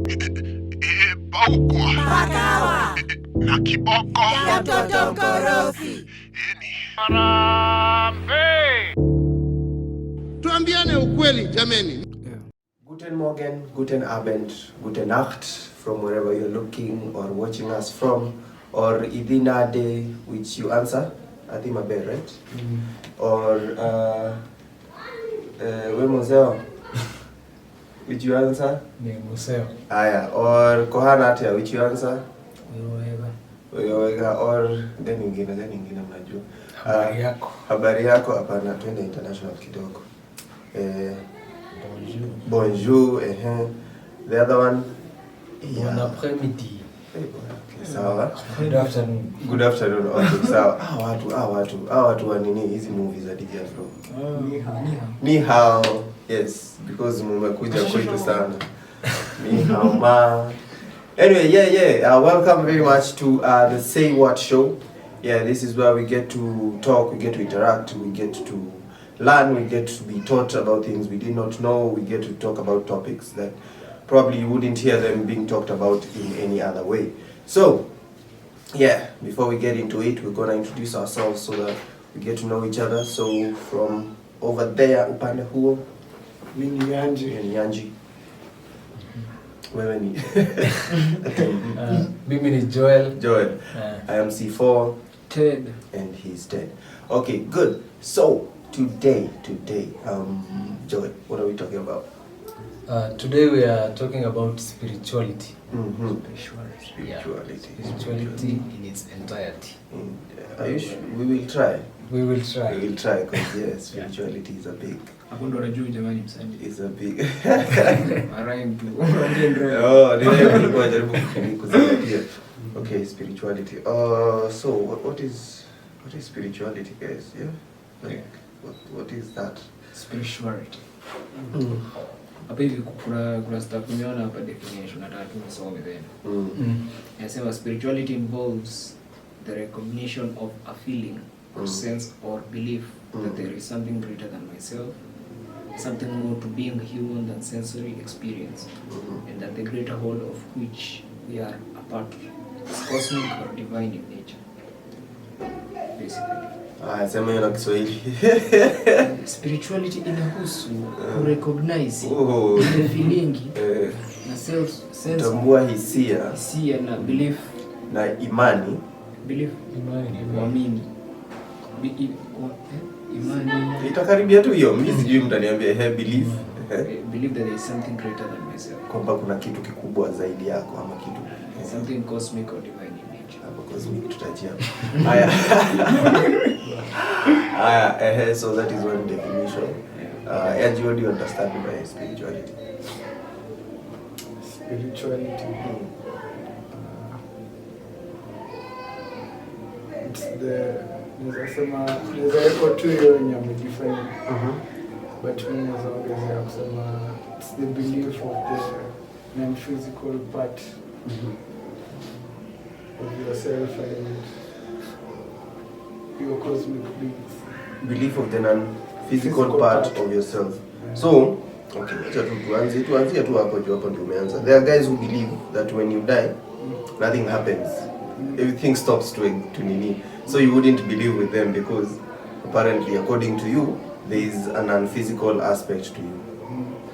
Paukwa Pakawa na kiboko ya mtoto mkorofi. Harambee. Tuambiane ukweli jameni. Guten Morgen, guten Abend, guten Nacht from wherever you're looking or watching us from, or Idinade, which you answer, Adimabe, right? Or Wemoseo, which you answer? Museo. Aya, or Kohanatia, which you answer? Uyowega. Or then ingine mnajua. Habari yako. Habari yako, hapana, twende international kidogo. Bonjour, the other one? Bon après-midi. Okay, sawa. Good afternoon. Good afternoon. Okay, sawa. Watu wa nini hizi movies za DJ Afro? Ni hao. Yes, because mmekuja kwetu sana. Ni hao ma. Anyway, welcome very much to the Say What show. Yeah, this is where we get to talk, we get to interact, we get to learn, we get to be taught about things we did not know, we get to talk about topics that probably you wouldn't hear them being talked about in any other way. So, yeah, before we get into it, we're going to introduce ourselves so that we get to know each other. So, from over there, upande huo, Mimi ni Yanji. Wewe ni Mimi ni Joel. I am C4. Ted. And he's Ted. Okay, good. So, today, Joel, what are we talking about? Today we are talking about spirituality. Spirituality in its entirety. Are you sure? We will try. We will try because yes, spirituality is a big. It's a big. Okay, spirituality. So what is spirituality, guys? Yeah, like what is that? Spirituality. Hapa hivi kuna stuff nimeona hapa definition nataka tusome then. Nasema spirituality involves the recognition of a feeling or sense or belief that there is something greater than myself, something more to being human than sensory experience, and that the greater whole of which we are a part is cosmic or divine in nature. Basically. Sema hiyo na Kiswahili. Spirituality inahusu kurecognize ile feeling na sense, tambua hisia na belief na imani, kuamini. Imani itakaribia tu hiyo. Mimi sijui mtaniambia belief that there is something greater than myself, kwamba kuna kitu kikubwa zaidi yako ama kitu something cosmic or divine in nature. Hapo cosmic tutajia. Haya, so that is one definition. And what do you understand by spirituality? It's the naweza tu hiyo yenye amedefine. But mimi naweza ongezea kusema it's the belief of the non-physical part of yourself and your cosmic beings. Belief of the non-physical part of yourself. So, okay, tuanzie tu hapo ndio umeanza. There are guys who believe that when you die, nothing happens. Everything stops to nini. So you wouldn't believe with them because apparently, according to you, there is an non-physical aspect to you,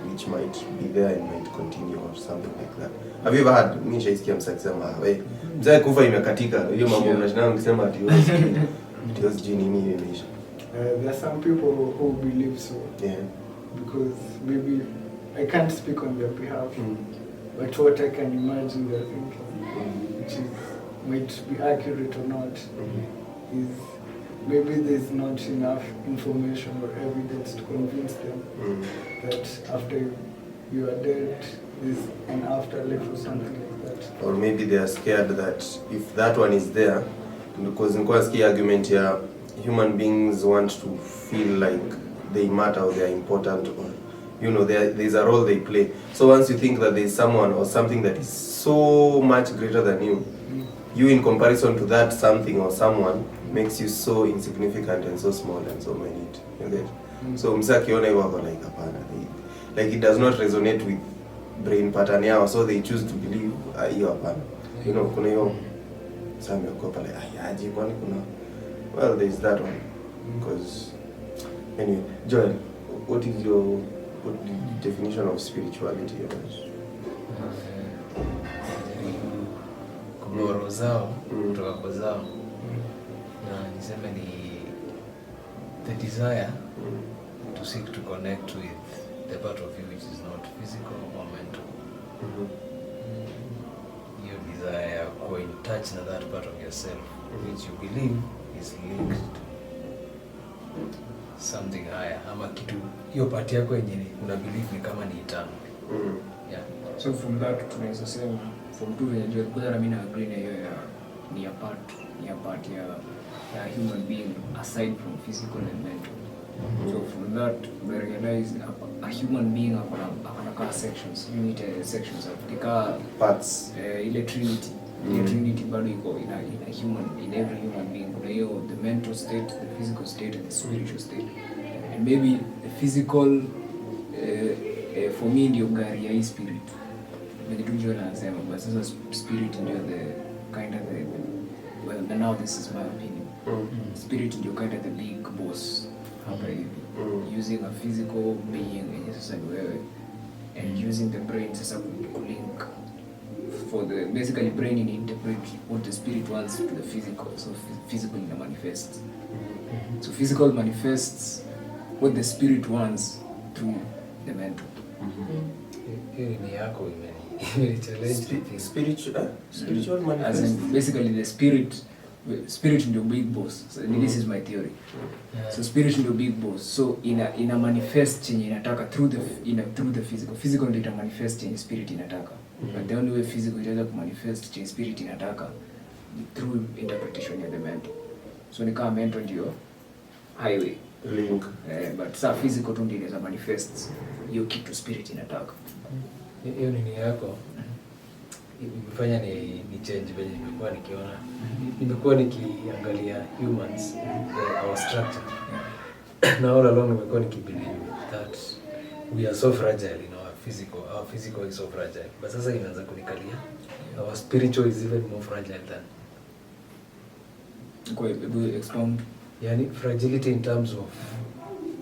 which might be there and might continue or something like that. Have you ever had mimi shaisikia msakisema mzee kufa imekatika hiyo mambo mnashinda mkisema ati nini imeisha? There are some people who believe so. Yeah. Because maybe I can't speak on their behalf, but what I can imagine they're thinking, which might be accurate or not, is maybe there's not enough information or evidence to convince them that after you are dead, there's an afterlife or something like that. Or maybe they are scared that if that one is there, because in Kwaski argument here, human beings want to feel like they matter or they are important, or there's a role they play. So once you think that there's someone or something that is so much greater than you, you in comparison to that something or someone makes you so insignificant and so small and so minute. You get? So msa akiona hiyo wako like hapana, like it does not resonate with brain pattern yao, so they choose to believe hiyo hapana. You know, kuna hiyo sami yako pale aje kwani kuna, well there is that one because anyway. Joel, what is the definition of spirituality? Kuboro zao kutoka kwa zao na niseme ni the desire to seek to connect with the part of you which is not physical or mental. Your desire to in touch na that part of yourself which you believe is linked to something higher, ama kitu hiyo part yako yenye una believe ni kama ni eternal. Yeah. So from that tunaweza sema from two venye Joel kwa mimi na agree na hiyo ya ni a part ya human being aside from physical and mental. So from that we realize a human being akona sections, unit sections of parts, ile trinity. The trinity bado iko in every human being. Kuna hiyo the mental state, the physical state and the spiritual state. And maybe the physical for me ndio gari ya hii spirit. Joel anasema but sasa spirit ndio the kind of the, well now this is my opinion. Spirit ndio kind of the big boss hapa hivi. Using a physical being yenye sasa ni wewe and using the brain sasa kulink for the basically brain in interpret what the spirit wants to the physical, so physical manifests. So physical manifests what the spirit wants through the mental. Hiyo ni yako imeni challenge spiritual manifest. As in basically the spirit ndio big boss. So this is my theory. So spirit ndio big boss. So ina manifest chenye inataka through the physical ndio ita manifest chenye spirit inataka. But the only way physical itaweza kumanifest chenye spirit inataka through interpretation of the mental. So ni kama mental ndio highway link, but sa physical tu ndio inaweza manifest hiyo kitu spirit inataka. Hiyo nini yako imefanya ni change venye nimekuwa nikiona, nimekuwa nikiangalia humans, our structure, na all along nimekuwa nikibelieve that we are so fragile in our physical is so fragile, but sasa inaanza kunikalia our spiritual is even more fragile than. Kwa hivyo expound, yani fragility in terms of,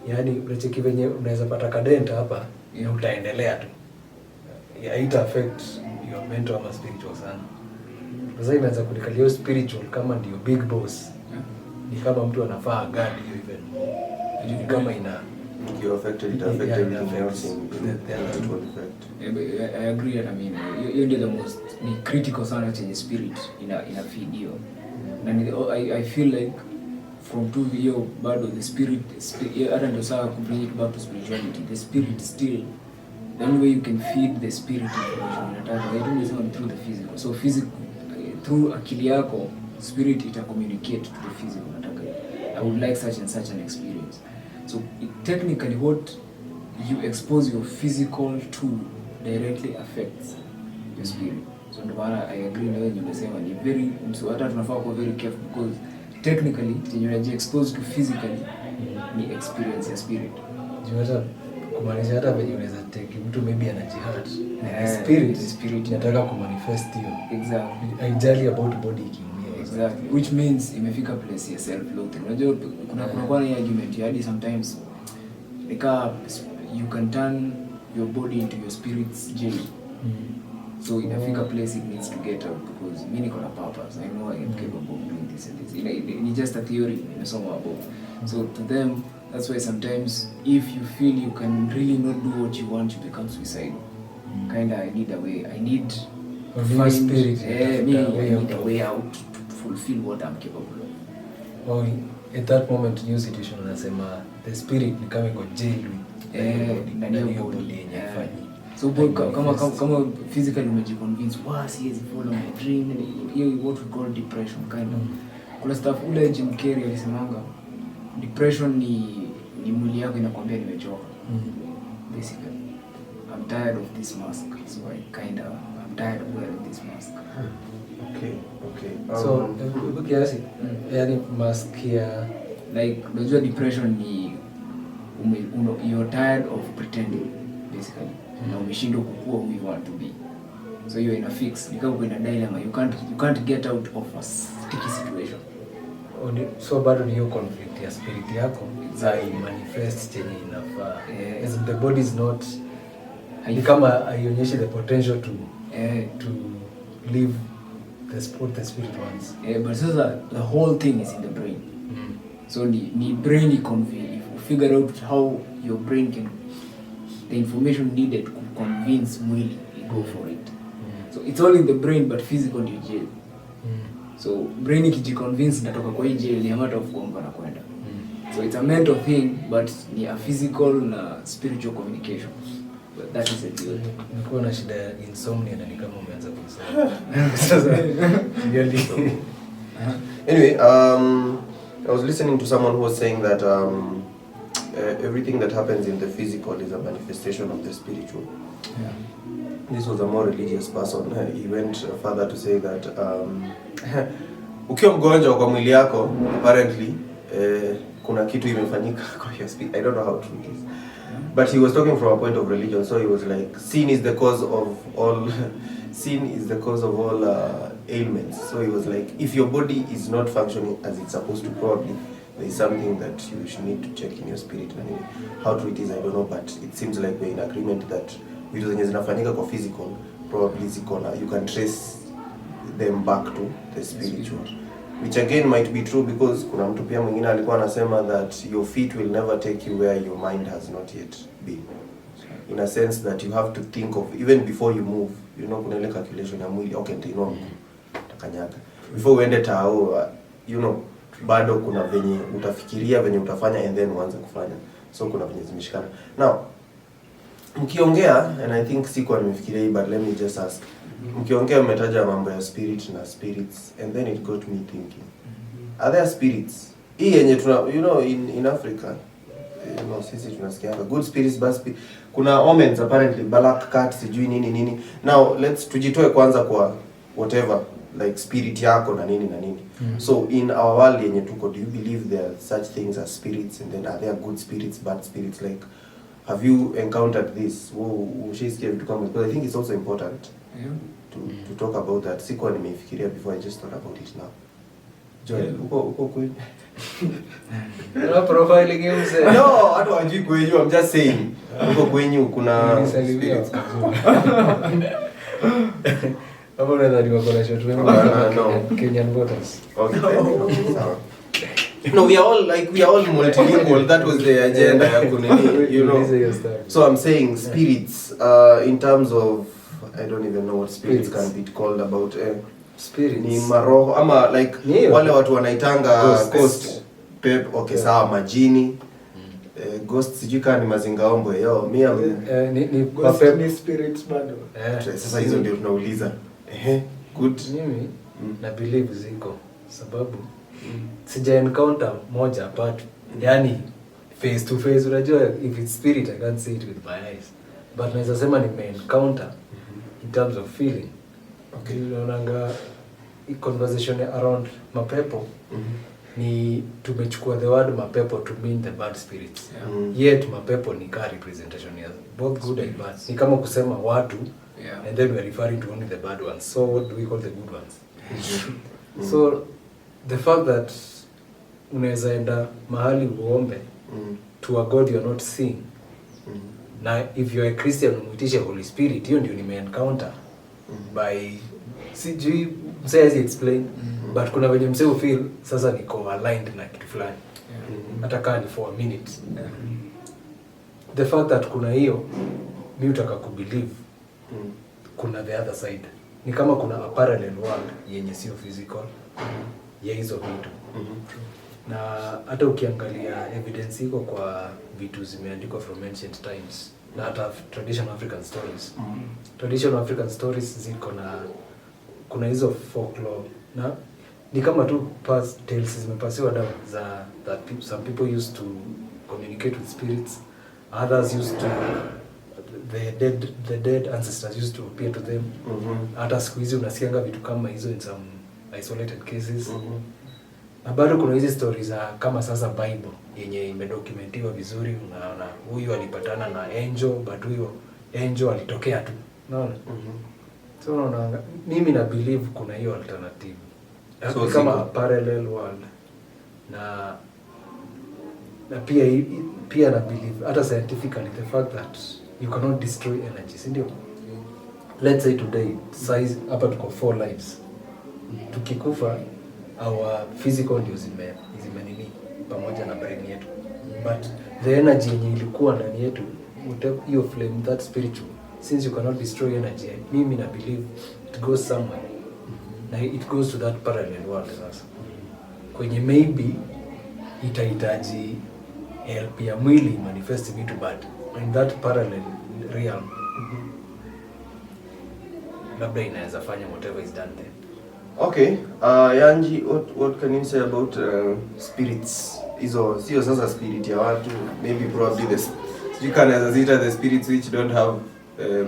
yani unacheki venye unaweza pata kadenta hapa na utaendelea tu, haita affect your mental ama spiritual sana. Sasa inaanza kunikalia spiritual kama ndio big boss, ni kama mtu anafaa guard you even, ni kama ina you affected it everything else in the effect. I agree. I mean, you the most ni critical sana chenye spirit ina feed you. And I feel like from two video bado the spirit hata ndio sawa to bring it back to spirituality. The spirit still, the only way you can feed the spirit is through the physical. So physical through akili yako, spirit ita communicate to the physical. I would like such and such an experience. So technically what you expose your physical to directly affects your spirit. So ndio maana I agree na wewe unasema ni very, so hata tunafaa kuwa very careful because technically when you are exposed to physically ni experience ya spirit. Hata kumaanisha hata venye unaweza take mtu maybe ana jihad na spirit inataka kumanifest hiyo. Exactly. Haijali about body ikiumia. Exactly. Which means imefika place ya self-loathing. Unajua kuna kwa ni argument hadi sometimes you can turn your body into your spirit's jail. So inafika place it needs to get out because mimi niko na purpose. I know I am capable of doing this and this. It's just a theory nimesoma about. So to them that's why sometimes if you feel you can really not do what you want, you become suicidal. Kinda I need a way. I need to find spirit. I need a way out to fulfill what I'm capable of. Or at that moment new situation unasema the spirit ni kama iko jail ndani ya body yenye ifanye. So kama physically umejiconvince siwezi follow my dream, hiyo what we call depression kind of. Kuna stuff ule Jim Carrey alisemanga depression ni mwili yako inakwambia nimechoka. Basically I'm tired of this mask, so I'm tired of wearing this mask. Okay. So kiasi yani mask ya like unajua depression ni you're tired of pretending basically. na umeshindwa kukua who you want to be. So you're in a fix, you kama in a dilemma, you can't get out of a sticky situation. So bado ni hiyo conflict ya spirit yako za manifest chenye inafaa. As the body is not ni kama haionyeshi the potential to live the spirit wants. But sasa the whole thing is in the brain. So ni brain if you figure out how your brain can, the information needed to convince mwili, you go for it. So it's all in the brain, but physical ndio jail. So brain ikijiconvince natoka kwa hii jail, ni a matter of kuomba na kwenda. So it's a mental thing, but ni a physical na spiritual communication. But that is it. Niko na shida ya insomnia na ni kama umeanza kusema. Really. Anyway, I was listening to someone who was saying that everything that happens in the physical is a manifestation of the spiritual. Yeah. This was a more religious person. He went further to say that ukiwa mgonjwa kwa mwili yako, apparently kuna kitu imefanyika kwa your spirit. I don't know how true it is. But he was talking from a point of religion, so he was like, sin is the cause of all ailments. So he was like, if your body is not functioning as it's supposed to, probably there is something that you should need to check in your spirit. And how true it is, I don't know, but it seems like we're in agreement that vitu zenye zinafanyika kwa physical probably you can trace them back to the spiritual, which again might be true, because kuna mtu pia mwingine alikuwa anasema that your feet will never take you where your mind has not yet been, in a sense that you have to think of, even before you move, you know, kuna ile calculation ya mwili, okay, ndio takanyaga before uende tao, you know, bado kuna venye utafikiria venye utafanya and then uanze kufanya. So kuna venye zimeshikana. Now mkiongea, and I think sikuwa nimefikiria, but let me just ask, mkiongea mmetaja mambo ya spirit na spirits, and then it got me thinking, are there spirits hii yenye tuna, you know, in Africa, you know, sisi tunasikia good spirits, bad spirits, kuna omens apparently, black cat, sijui nini. Now let's tujitoe kwanza kwa whatever, like spirit yako na nini. So in our world yenye tuko, do you believe there are such things as spirits, and then are there good spirits, bad spirits? Like, have you encountered this? Because I think it's also important to talk about that. Sikuwa nimeifikiria before, I just thought about it now. Joel, uko kweli? No profiling you say. No, hata wajui kwenyu, I'm just saying. Uko kwenyu kuna spirits. Hapo ndio ndio kuna short wenu no. Kenyan voters. Okay. Sawa. No, we are all multilingual. That was the agenda ya kunini, you know. So I'm saying spirits, in terms of, I don't even know what spirits can be called about. Spirits. Ni maroho ama like wale watu wanaitanga ghost. Pep, okay, sawa, majini. Ghost sijui kama ni mazingaombo yo. Ni ghost ni spirits bado. Sasa hizo ndio tunauliza. Good. Mimi na believe ziko sababu sija encounter moja but yani face to face, unajua if it's spirit I can't see it with my eyes, but naweza sema nime encounter in terms of feeling. Okay, unaona i conversation around mapepo ni tumechukua the word mapepo to mean the bad spirits. Yet mapepo ni ka representation ya both good and bad. Ni kama kusema watu and then we are referring to only the bad ones. So what do we call the good ones? So the fact that unaweza enda mahali uombe to a God you are not seeing. Na if you are a Christian umuitishe Holy Spirit, hiyo ndio nime encounter by sijui msaizi explain, but kuna venye mseu feel sasa niko aligned na kitu fulani. Hata kama ni for a minute. The fact that kuna hiyo mimi utaka kubelieve kuna the other side. Ni kama kuna a parallel world yenye sio physical ya hizo vitu. Na hata ukiangalia evidence iko kwa vitu zimeandikwa from ancient times na hata traditional African stories. Traditional African stories ziko na kuna hizo folklore na ni kama tu past tales zimepasiwa down za that people, some people used to communicate with spirits, others used to the dead ancestors used to appear to them. Hata siku hizi unasikianga vitu kama hizo in some isolated cases. Na bado kuna hizi stories za kama sasa Bible yenye imedocumentiwa vizuri, unaona huyu alipatana na angel but huyo angel alitokea tu, unaona. So unaona, mimi na believe kuna hiyo alternative, so kama parallel world, na pia na believe hata scientifically the fact that you cannot destroy energy, si ndio? Let's say today size hapa tuko 4 lives, tukikufa our physical ndio zimenini pamoja na brain yetu, but the energy yenye ilikuwa ndani yetu, hiyo flame, that spiritual, since you cannot destroy energy, mimi na believe it goes somewhere, na it goes to that parallel world sasa, kwenye maybe itahitaji help ya mwili manifest vitu, but in that parallel realm labda inaweza fanya whatever is done there. Okay, Yanji, what can you say about spirits? Hizo sio sasa spirit ya watu, maybe probably you can as the spirits which don't have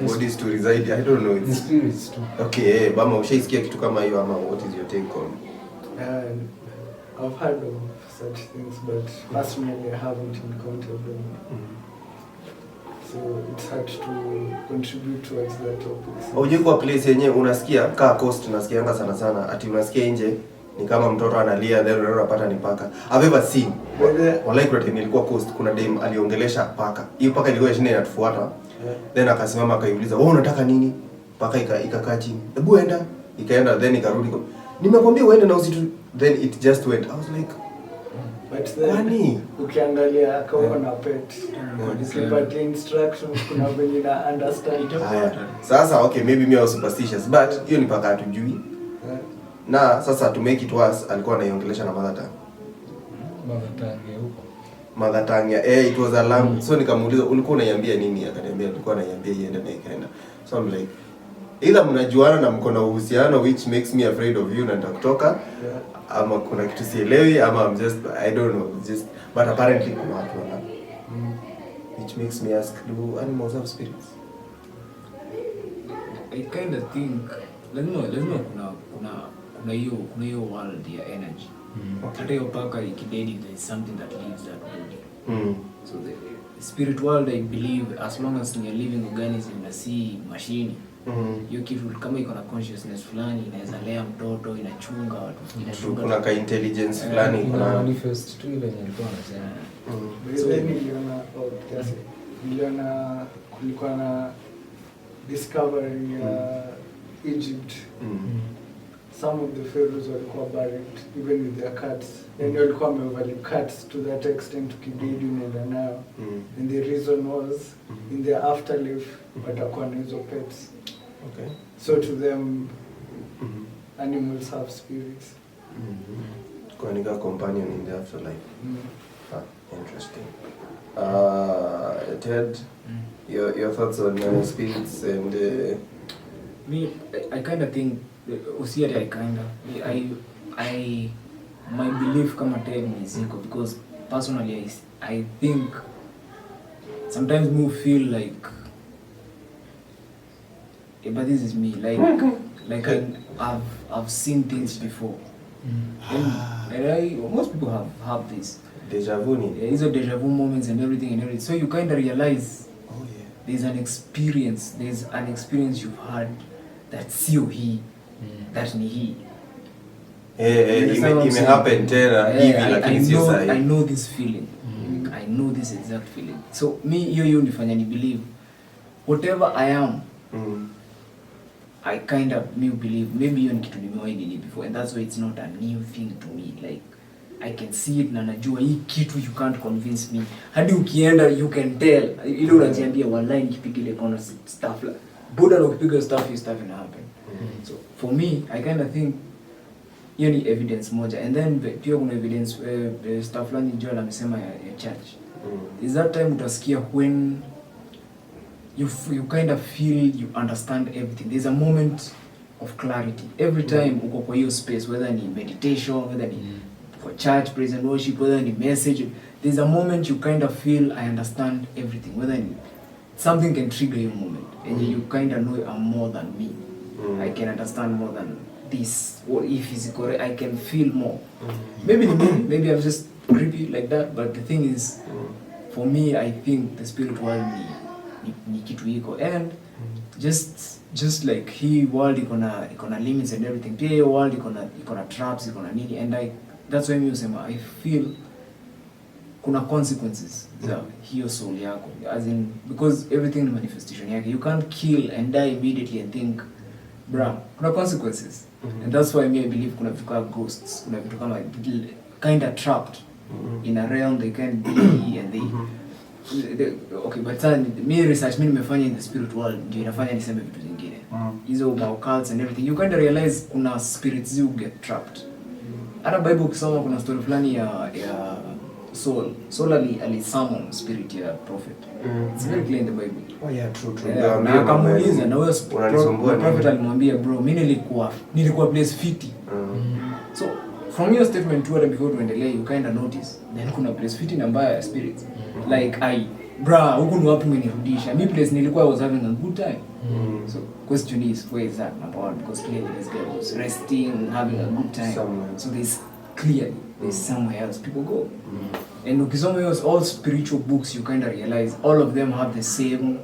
bodies to reside. I don't know, it's spirits too. Okay, bama ushaisikia kitu kama hiyo ama what is your take on? I've heard of such things, but personally I haven't encountered them. So it's hard to contribute towards that topic. Uje kwa place yenye unasikia kaa coast, unasikianga sana ati unasikia nje ni kama mtoto analia, then unapata ni paka. I've ever seen. Walai kwa time nilikuwa coast, kuna dem aliongelesha paka. Hiyo paka ilikuwa shine inatufuata. Then akasimama akaiuliza, "Wewe unataka nini?" Paka ikakaa chini. "Hebu enda." Ikaenda, then ikarudi. "Nimekwambia uende na usitu." Then it just went. I was like, but then ukiangalia kama na pet, ukipatia instructions kuna venye na understand. Sasa okay, maybe me was superstitious, but hiyo ni paka hatujui. Na sasa to make it worse, alikuwa anaiongelesha na mother tongue. Mother tongue, it was a language. So nikamuuliza, ulikuwa unaiambia nini? Akaniambia alikuwa anaiambia iende na ikaenda. So I'm like, either mnajuana na mko na uhusiano which makes me afraid of you na nitakutoka, ama kuna kitu sielewi, ama I'm just, I don't know, just, but apparently kuna watu wana, which makes me ask, do animals have spirits? I kind of think lazima kuna hiyo world ya energy. Hata hiyo paka ikidedi, there is something that leaves that body. So the spirit world, I believe, as long as you're living organism na si machine, hiyo kitu kama iko na consciousness fulani inaweza lea mtoto, inachunga watu, kuna ka intelligence fulani, kuna manifest tu ile nilikuwa nasema. So niliona kulikuwa na discovery ya Egypt. Some of the pharaohs walikuwa buried even with their cats. And walikuwa wamevalue cats to that extent, ukididi unaenda nayo. And the reason was in their afterlife watakuwa na hizo pets. Okay. So to them animals have spirits. Kwa nika companion in the afterlife. Interesting. Ted, your thoughts on spirits and me, I kind of think my belief kama Ted ni ziko, because personally I think sometimes me feel like, but this is me, like I've seen things before. And most people have this deja vu. These are deja vu moments and everything. So you kind of realize, there's an experience you've had that sio hii, that ni hii. It may happen tena hivi, lakini sio sahihi. I know this feeling. I know this exact feeling. So me hiyo nifanya ni believe whatever I am. I kind of believe maybe hiyo ni kitu nimewahi nini before, and that's why it's not a new thing to me. Like I can see it na najua hii kitu, you can't convince me. Hadi ukienda you can tell. Ile unajiambia wallahi nikipiga ile corner stuff like Buddha na ukipiga stuff ina happen. So for me I kind of think hiyo ni evidence moja, and then pia kuna evidence stuff fulani Joel amesema ya church. Is that time utasikia when you kind of feel you understand everything. There's a moment of clarity every time uko kwa hiyo space, whether ni meditation, whether ni for church praise and worship, whether ni message, there's a moment you kind of feel I understand everything, whether ni something can trigger your moment and you kind of know I'm more than me. I can understand more than this, or if it's correct I can feel more. Maybe I'm just creepy like that, but the thing is for me I think the spirit world ni kitu iko, and just like hii world iko na limits and everything, pia hiyo world iko na traps, iko na nini, and that's why mimi husema I feel kuna consequences za hiyo soul yako, as in because everything is manifestation yake. You can't kill and die immediately and think bra, kuna consequences. And that's why me I believe kuna vitu kama ghosts, kuna vitu kama kind of trapped in a realm they can't be, and they okay, but then me research mimi nimefanya in the spirit world ndio inafanya niseme vitu zingine hizo occults and everything. You kind of realize kuna spirits you get trapped. Hata Bible ukisoma kuna story fulani ya Saul ali-summon spirit ya prophet. It's very clear in the Bible. Oh yeah, true. Yeah, na akamuuliza na huyo prophet alimwambia bro, mimi nilikuwa place fiti. So from your statement to before tuendelee, you kind of notice then kuna place fiti na mbaya spirits. Like huku ni wapi mmenirudisha? Me place nilikuwa I was having a good time. So question is, where is that number one? Because clearly this guy was resting, having a good time. So there's somewhere else people go. And ukisoma all spiritual books, you kind of realize all of them have the same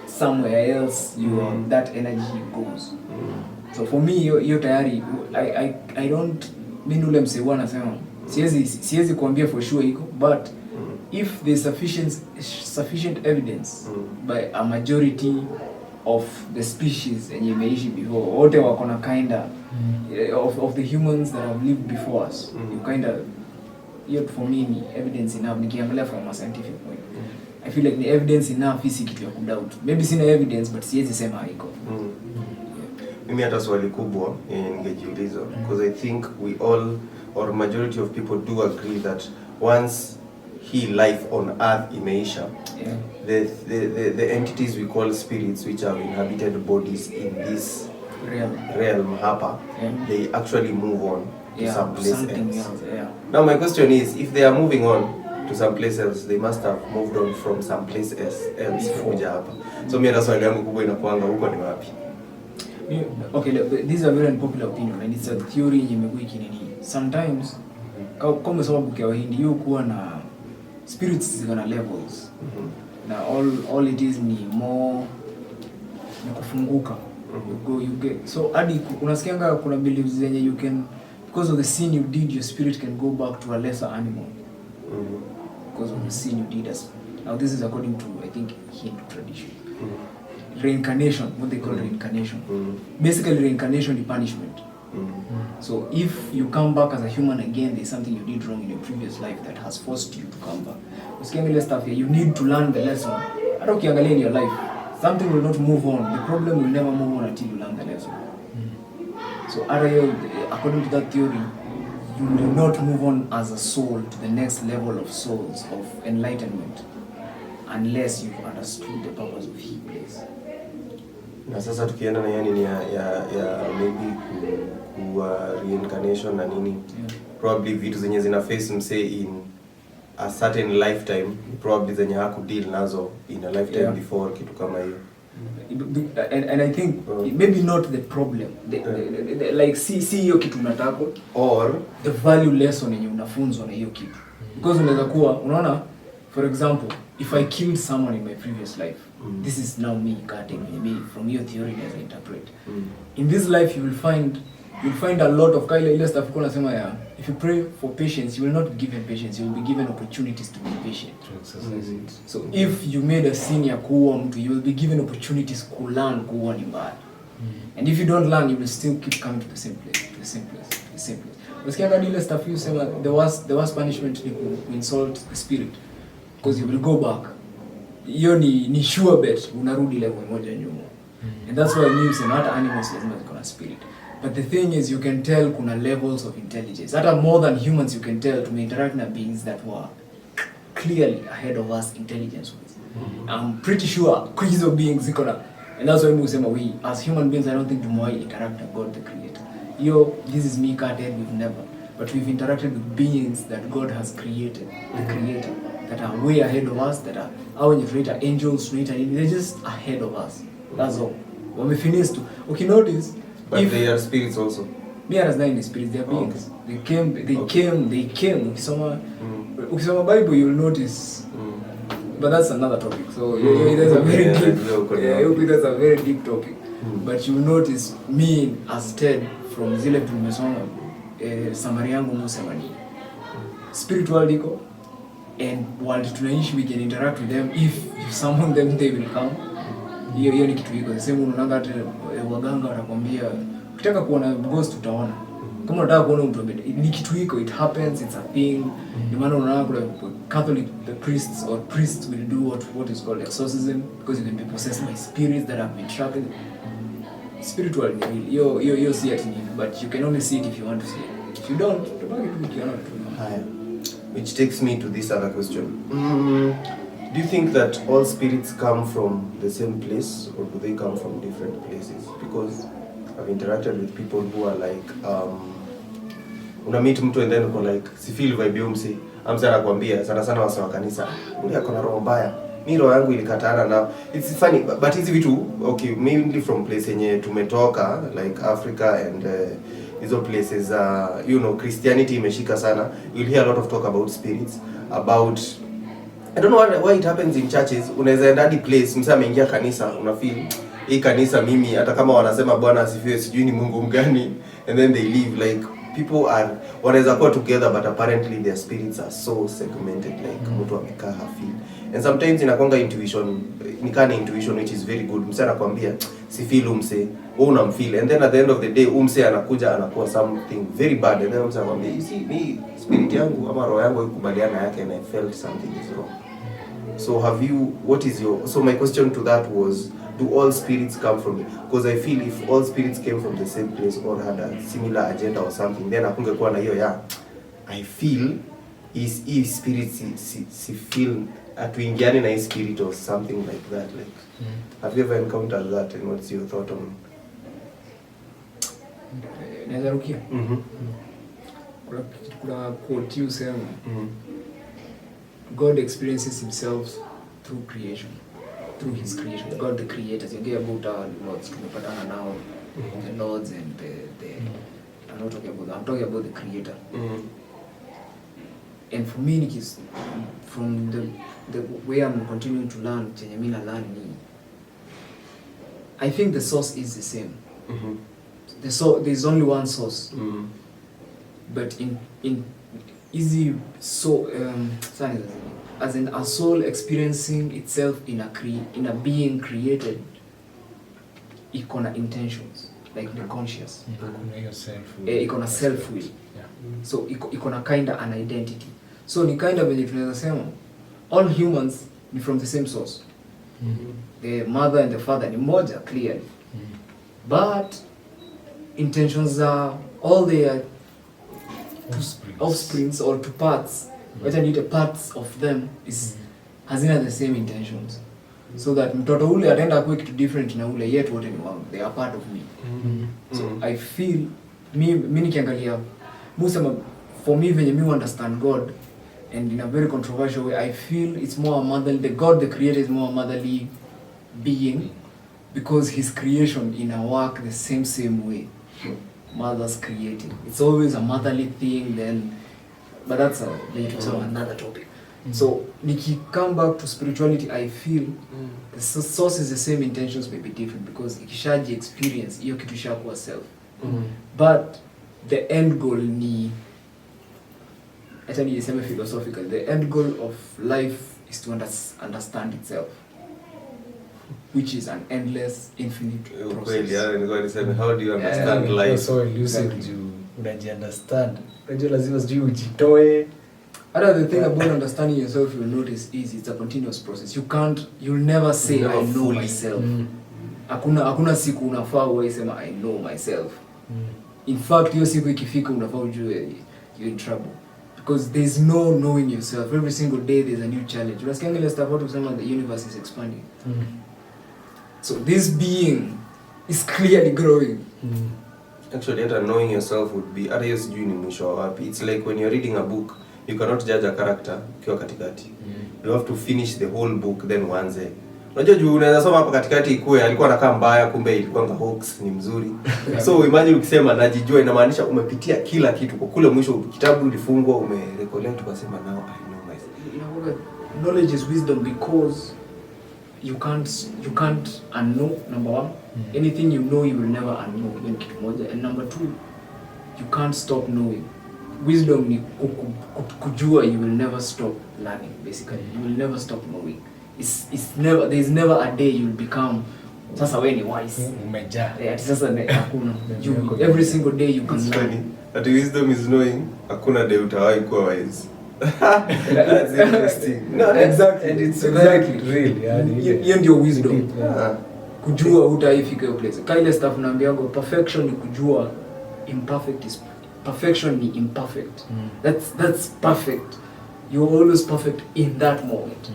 somewhere else that energy goes. So for me hiyo tayari I don't mimi ule msee anasema siwezi kuambia for sure iko, but if there's sufficient evidence by a majority of the species yenye imeishi before, wote wako na kinda of the humans that have lived before us, you kinda yet for me ni evidence enough. Nikiangalia from a scientific point, I feel like ni evidence enough, isi kitu ya kudoubt. Maybe sina evidence but siwezi sema haiko. Mimi hata swali kubwa ningejiuliza, because I think we all or majority of people do agree that once life on earth imeisha, the entities we call spirits, which have inhabited bodies in this realm hapa, they actually move on to some place else. Now my question is, if they are moving on to some place else, they must have moved on from some place else kuja hapa. So mimi swali yangu kubwa inakuanga huko ni wapi? Okay, this is a very unpopular opinion and it's a theory yenye imekuwa ikinini. Sometimes kama sababu kwa Wahindi you kuwa na spirits ziko na levels. Na all it is ni more ni kufunguka. You get so hadi unasikianga kuna beliefs zenye you can, because of the sin you did, your spirit can go back to a lesser animal. Because of the sin you did. Now this is according to I think Hindu tradition. Reincarnation, what they call reincarnation. Basically reincarnation is punishment. So if you come back as a human again, there's something you did wrong in your previous life that has forced you to come back. Usikiangalia stuff here, you need to learn the lesson. Hata ukiangalia in your life, something will not move on. The problem will never move on until you learn the lesson. So according to that theory, you will not move on as a soul to the next level of souls, of enlightenment, unless you've understood the purpose of He place. Na sasa tukienda na yani ya maybe reincarnation na nini, probably vitu zenye zina face msee in a certain lifetime, probably zenye haku deal nazo in a lifetime before, kitu kama hiyo. And I think maybe not the problem, the like see hiyo kitu unataka, or the value lesson yenye unafunzwa na hiyo kitu. Because unaweza kuwa unaona, for example, if I killed someone in my previous life, this is now me cutting me from your theory as I interpret. In this life you'll find a lot of ile stuff kuna sema ya, if you pray for patience, you will not be given patience, you will be given opportunities to be patient, to exercise it. So if you made a sin ya kuua mtu, you will be given opportunities to learn kuua ni mbaya. And if you don't learn, you will still keep coming to the same place. Usikianga ile stuff you sema the worst punishment ni ku insult the spirit, because you will go back. Hiyo ni sure bet unarudi level moja nyuma. And that's why memes and other animals lazima ziko na spirit. But the thing is, you can tell kuna levels of intelligence. Hata more than humans you can tell to interact na beings that were clearly ahead of us intelligence-wise. I'm pretty sure hizo beings ziko na, and that's why we say we as human beings, I don't think tumewahi interact with God the creator. This is me carted, we've never. But we've interacted with beings that God has created, the creator, that are way ahead of us, that are our creator, angels, they're just ahead of us. That's all. When we finish to, okay, notice. But they are spirits also. Me as nine spirits, they are beings. Okay. They came. Ukisoma Bible, you'll notice But that's another topic. So that's a very deep. That's a very deep topic. But you notice me as Ted from zile tumesoma summary yangu musema ni spiritual iko and while tunaishi we can interact with them if you summon them they will come. Hiyo ni kitu iko. Sema unaona hata waganga wanakuambia ukitaka kuona ghost utaona. Kama unataka kuona mtu ni kitu iko, it happens, it's a thing. Ni maana unaona kuna Catholic the priests will do what is called exorcism because you can be possessed by spirits that have been trapped. Spiritual ni hiyo si ati nini, but you can only see it if you want to see it. If you don't, tubaki tu ukiona tu. Haya. Which takes me to this other question. Do you think that all spirits come from the same place or do they come from different places? Because I've interacted with people who are like una meet mtu and then uko like si feel vibe umsi amsa anakuambia sana wasa wa kanisa ule akona roho mbaya, mimi roho yangu ilikataana na it's funny but hizi vitu okay mainly from place yenye tumetoka like Africa and hizo places you know Christianity imeshika sana. You'll hear a lot of talk about spirits, about I don't know why it happens in churches. Unaweza enda hadi place msa ameingia kanisa una feel hii kanisa mimi hata kama wanasema Bwana asifiwe sijui ni Mungu mgani and then they leave like people are wanaweza kuwa together but apparently their spirits are so segmented like mtu amekaa hafeel and sometimes inakonga intuition nikana intuition which is very good. Mse anakuambia si feel umse wewe unamfeel and then at the end of the day umse anakuja anakuwa something very bad and then mse anakuambia you see me spirit yangu ama roho yangu ikubaliana yake and I felt something is wrong. So have you so my question to that was, do all spirits come from it? Because I feel if all spirits came from the same place or had a similar agenda or something, then akungekuwa na hiyo I feel is spirits si feel atuingiane na spirit or something like that like have you ever encountered that and what's your thought on naweza rukia kuna quote you say God experiences himself through creation, through his creation. God the creator. You get about our lords tumepatana now, the lords and the I'm not talking about that. I'm talking about the creator. And for me it is from the way I'm continuing to learn chenye mimi na learn ni I think the source is the same. There's only one source. But in easy so as in a soul experiencing itself in a being created, ikona intentions like the conscious, ikona self will, so ikona kinda an identity. So ni kinda venye tunaweza sema all humans ni from the same source. The mother and the father ni moja clearly, but intentions are all their offsprings or two parts, wacha niite parts of them is hazina the same intentions, so that mtoto ule ataenda kuwa kitu different na ule yet wote ni wangu, they are part of me. So I feel mimi nikiangalia musema for me venye me understand God and in a very controversial way I feel it's more a motherly, the God the creator is more a motherly being because his creation in a work the same way mothers creating. It's always a motherly thing then, but that's another topic. So Nikki come back to spirituality, I feel the source is the same, intentions may be different because ikishaji experience hiyo kitu ishakuwa self. But the end goal ni hata ni sema philosophical, the end goal of life is to understand itself, which is an endless infinite process. How do you understand life? So elusive you unaji understand. Unajua lazima sijui ujitoe. The thing about understanding yourself, you'll notice, is it's a continuous process. You'll never say I know myself. Hakuna siku unafaa uwe sema I know myself. In fact, hiyo siku ikifika unafaa ujue you're in trouble. Because there's no knowing yourself. Every single day there's a new challenge. Unasikia ile stuff watu kusema the universe is expanding. So this being is clearly growing. Actually, hata knowing yourself would be hata hiyo sijui ni mwisho wapi. It's like when you're reading a book, you cannot judge a character ukiwa katikati. You have to finish the whole book then uanze. Unajua juu unaweza soma hapa katikati ikue alikuwa anakaa mbaya kumbe ilikuwa hoax ni mzuri. So imagine ukisema najijua inamaanisha umepitia kila kitu kwa kule mwisho kitabu ulifungwa umerecollect ukasema now I know myself. knowledge is wisdom because you can't unknow, number one. Anything you know you will never unknow. And number two, you can't stop knowing. Wisdom ni kujua, you will never stop learning. Basically, you will never stop knowing. There is never a day you will become sasa wewe ni wise. Umejaa. Sasa hakuna. Every single day you can learn. That wisdom is knowing, hakuna day utawahi kuwa wise. That's interesting. No, exactly. And it's exactly real. Yani hiyo ndio wisdom. Kujua hutaifika hiyo place. Kaile stuff naambiago perfection ni kujua, perfection ni imperfect. That's perfect. You're always perfect in that moment.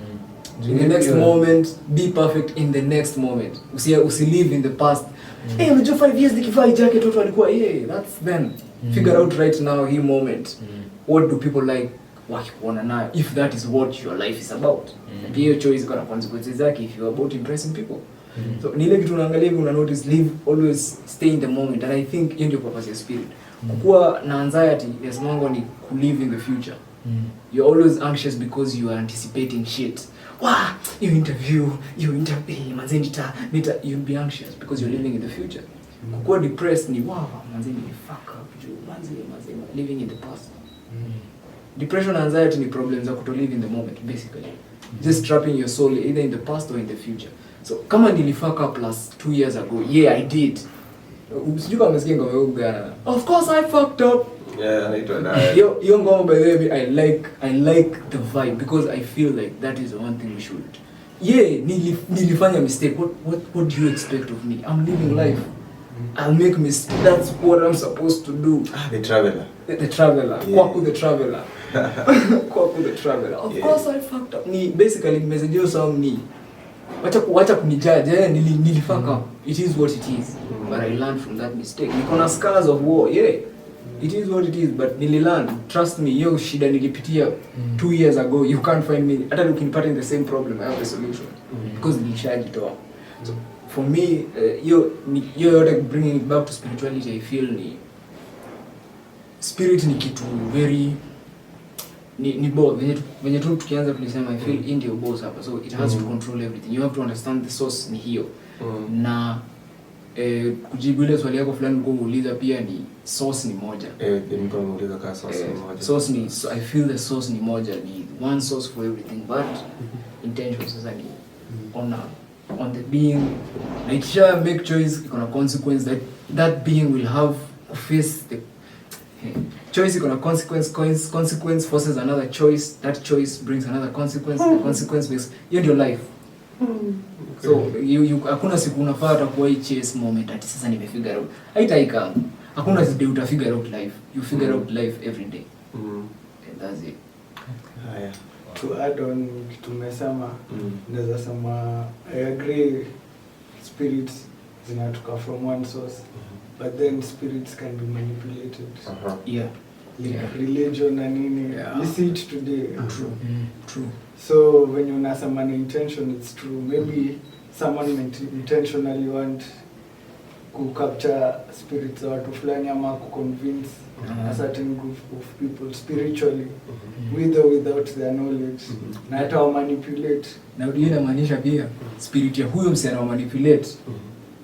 In the next moment, be perfect in the next moment. Usi live in the past. Hey, unajua 5 years nikivaa jacket watu walikuwa that's then. Figure out right now hii moment. What do people like? Wakikuona nayo, if that is what your life is about. And hiyo choice iko na consequences zake if you are about impressing people. So ni ile kitu unaangalia una notice, live, always stay in the moment. And I think hiyo ndio purpose ya spirit. Kukua na anxiety yes mongo ni to live in the future. You're always anxious because you are anticipating shit. You interview, manze you'll be anxious because you're living in the future. Kukua depressed ni manze ni fuck up juu manze living in the past. Depression and anxiety ni problems za kuto live in the moment basically. Just trapping your soul either in the past or in the future. So kama nilifuck up last 2 years ago, I did. Sijui kama umesikia ngoma hiyo gana. Of course I fucked up. Anaitwa na. Hiyo ngoma by the way I like the vibe because I feel like that is the one thing we should. Nilifanya mistake. What do you expect of me? I'm living life. I'll make mistakes. That's what I'm supposed to do. The traveler. The traveler. Kwaku the traveler. Kwaku the traveler. Of course I fucked up. Basically message yo song ni wacha kunijudge. Nilifuck up. It is what it is. But I learned from that mistake. Niko na scars of war. It is what it is, but nililearn. Trust me, hiyo shida nilipitia 2 years ago. You can't find me. Hata ukinipata in the same problem, I have a solution. Because nilishajitoa. So for me, yote bringing it back to spirituality, I feel spirit ni kitu very ni both. When you tukianza tulisema I feel in your boss hapa, so it has to control everything. You have to understand the source ni hiyo. Na kujibu ile swali yako fulani kwa muuliza pia ni source ni moja. Mtu anauliza kama source ni moja. Source ni I feel the source ni moja, ni one source for everything, but intention sasa ni on the being. Na ikisha make choice iko na consequence that being will have to face the choice iko na consequence forces another choice, that choice brings another consequence, the consequence makes hiyo ndio life. So hakuna siku unapata kwa hii chase moment ati sasa nimefigure out. Haitaika. Hakuna siku uta figure out life. You figure out life every day. And that's it. Haya. To add on tumesema naweza sema I agree, spirits zinatoka from one source, but then spirits can be manipulated. Religion na nini, you see it today. True. So when you unasema na intention, it's true. Maybe someone intentionally want to capture spirits or to fulani ama to convince a certain group of people spiritually, with or without their knowledge. Na hata wa manipulate. Na ndio inamaanisha pia spirit ya huyo msana wa manipulate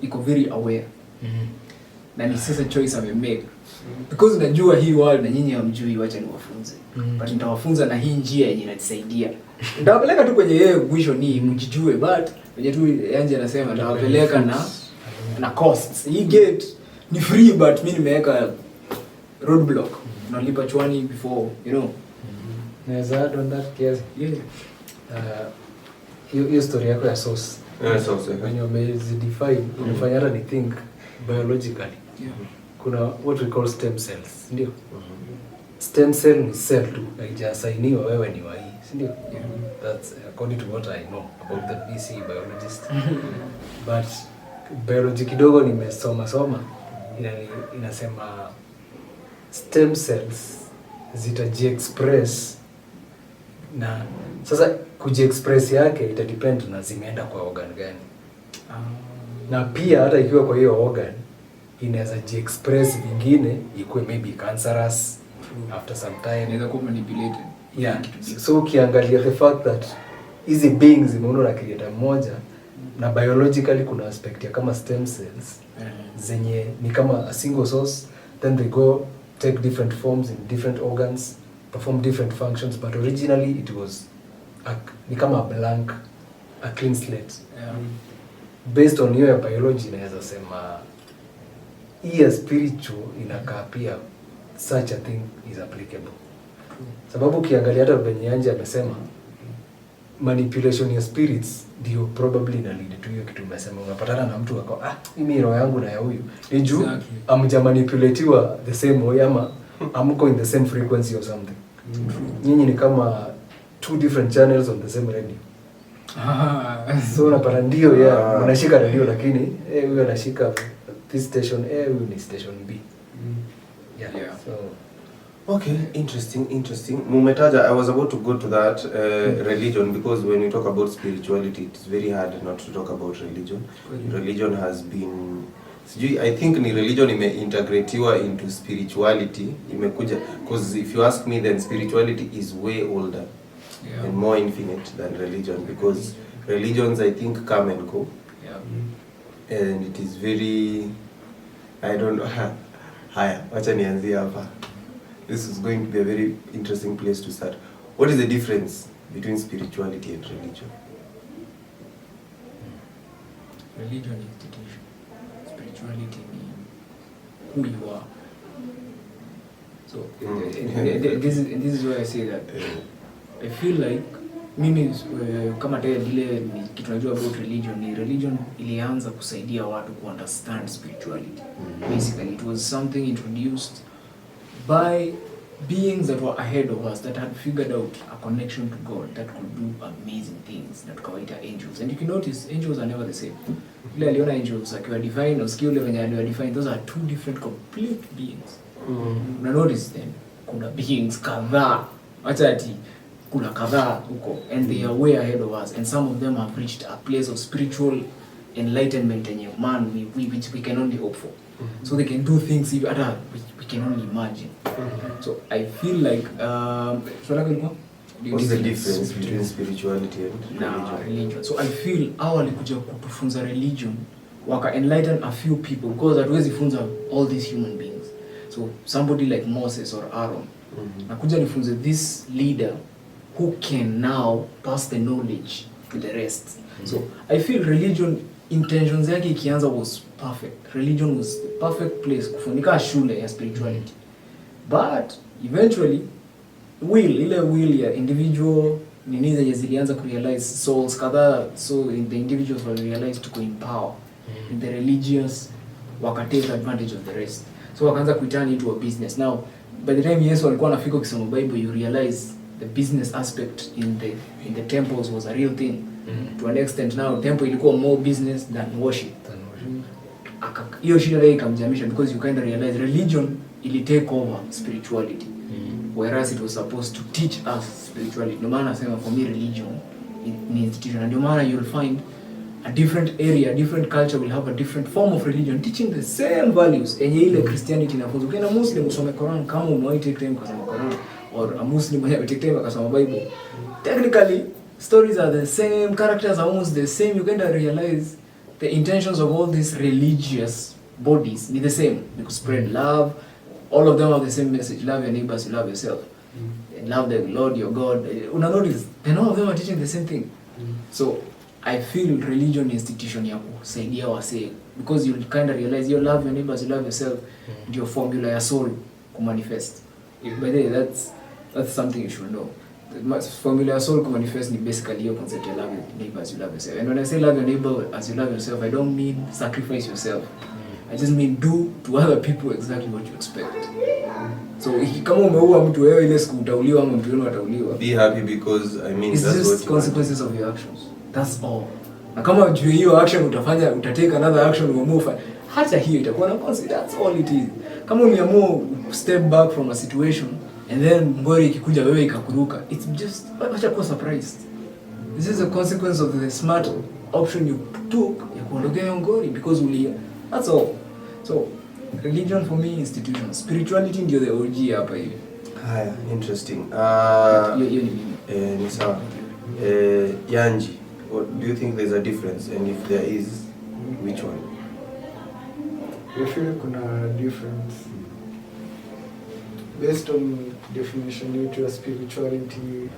iko very aware. Na ni sasa choice amemake. Because najua hii world na nyinyi hamjui, wacha niwafunze. But nitawafunza na hii njia yenye inanisaidia. Nitawapeleka tu kwenye yeye mwisho ni mjijue, but wenye tu Yanje anasema nitawapeleka na costs. Hii gate ni free but mimi nimeweka roadblock. Unalipa chwani before, Naweza add on that case. Hiyo story yako ya source. Source. When you define, unafanya hata ni think biologically. Kuna what we call stem cells, ndio? Stem cell ni cell tu, haijasainiwa wewe ni wa hii, ndio? That's according to what I know about the BC biologist. But biology kidogo nimesoma inasema stem cells zitajiexpress, na sasa kujiexpress yake ita depend na zimeenda kwa organ gani. Na pia hata ikiwa kwa hiyo organ inaweza jiexpress vingine ikuwe maybe cancerous after some time, inaweza kuwa manipulated. So ukiangalia the fact that hizi beings zimeundwa na creator mmoja, na biologically kuna aspect ya kama stem cells zenye ni kama a single source, then they go take different forms in different organs, perform different functions, but originally it was ni kama a blank, a clean slate. Based on hiyo ya biology naweza sema hii ya spiritual inakaa pia such a thing is applicable. Sababu ukiangalia hata venye Anje amesema manipulation ya spirits ndio probably ina lead to hiyo kitu umesema. Unapatana na mtu wako mimi roho yangu na ya huyu ni juu amja manipulatiwa the same way ama amko in the same frequency or something. Nyinyi ni kama two different channels on the same radio. So unapata ndio unashika radio lakini huyu anashika this station huyu ni station B. Yeah. So okay, interesting. Mumetaja, I was about to go to that religion, because when we talk about spirituality, it's very hard not to talk about religion. Religion has been, I think ni religion imeintegratiwa into spirituality, imekuja, because if you ask me, then spirituality is way older and more infinite than religion, because religions, I think, come and go. And it is very, I don't know, haya, wacha nianzie hapa. This is going to be a very interesting place to start. What is the difference between spirituality and religion? Religion is institution. Spirituality means who you are. So this is why I say that I feel like mimi kama tayari vile kitu najua about religion ilianza kusaidia watu ku understand spirituality. Basically it was something introduced by beings that were ahead of us, that had figured out a connection to God that could do amazing things, that kawaita angels. And you can notice angels are never the same. Vile aliona angels akiwa divine au skill level aliwa divine, those are two different complete beings. Una notice then kuna beings kadhaa, acha ati kuna kadhaa huko, and they are way ahead of us, and some of them have reached a place of spiritual enlightenment and which we can only hope for. So they can do things even we can only imagine. So I feel like what is the difference between spirituality and religion? So I feel walikuja kutufunza religion waka enlighten a few people, because hatuwezi funza all these human beings. So somebody like Moses or Aaron nakuja nifunze this leader who can now pass the knowledge to the rest. So I feel religion intentions yake ikianza was perfect. Religion was the perfect place kufundika shule ya spirituality. But eventually ile will ya individual nini zenye zilianza kurealize souls kadhaa, so in the individuals were realized to empower in the religious wakatake advantage of the rest. So wakaanza kuitani into a business. Now by the time Yesu alikuwa anafika kusoma Bible, you realize the business aspect in the temples was a real thing. To an extent now temple ilikuwa more business than worship. Hiyo shida ile ikamjamisha, because you kind of realize religion ili take over spirituality, whereas it was supposed to teach us spirituality. No maana nasema for me religion ni institution, and no maana you'll find a different area, different culture will have a different form of religion teaching the same values enye ile Christianity inafunza. Ukienda Muslim usome Quran, kama umewahi take time kusoma Quran, or a Muslim mwenye take time kusoma Bible, technically stories are the same, characters are almost the same. You can realize the intentions of all these religious bodies be the same. You could spread love. All of them have the same message: love your neighbors, you love yourself, and love the Lord your God. Una notice, and all of them are teaching the same thing. So I feel religion institution ya kusaidia wase, because you kind of realize you love your neighbors, you love yourself, ndio formula ya soul ku manifest. By the way, that's something you should know. The formula ya soul ku manifest ni basically your concept you love your neighbors, you love yourself. And when I say love your neighbor as you love yourself, I don't mean sacrifice yourself. I just mean do to other people exactly what you expect. So kama umeua mtu wewe ile siku utauliwa ama mtu wenu atauliwa, be happy, because I mean it's that's just what you consequences of your actions. That's all. Na kama juu hiyo action utatake another action uamue, hata hiyo itakuwa na consequence. That's all it is. Kama umeamua step back from a situation and then ngori ikikuja wewe ikakuruka, it's just acha kuwa surprised. This is a consequence of the smart option you took ya kuondokea ngori, because that's all. So religion for me institution, spirituality ndio the OG hapa hivi. Haya, interesting. Hiyo ni mimi. Ni sawa. Yanji. What, do you think there's a difference, and if there is, which one? I feel kuna difference based on definition yetu ya spirituality,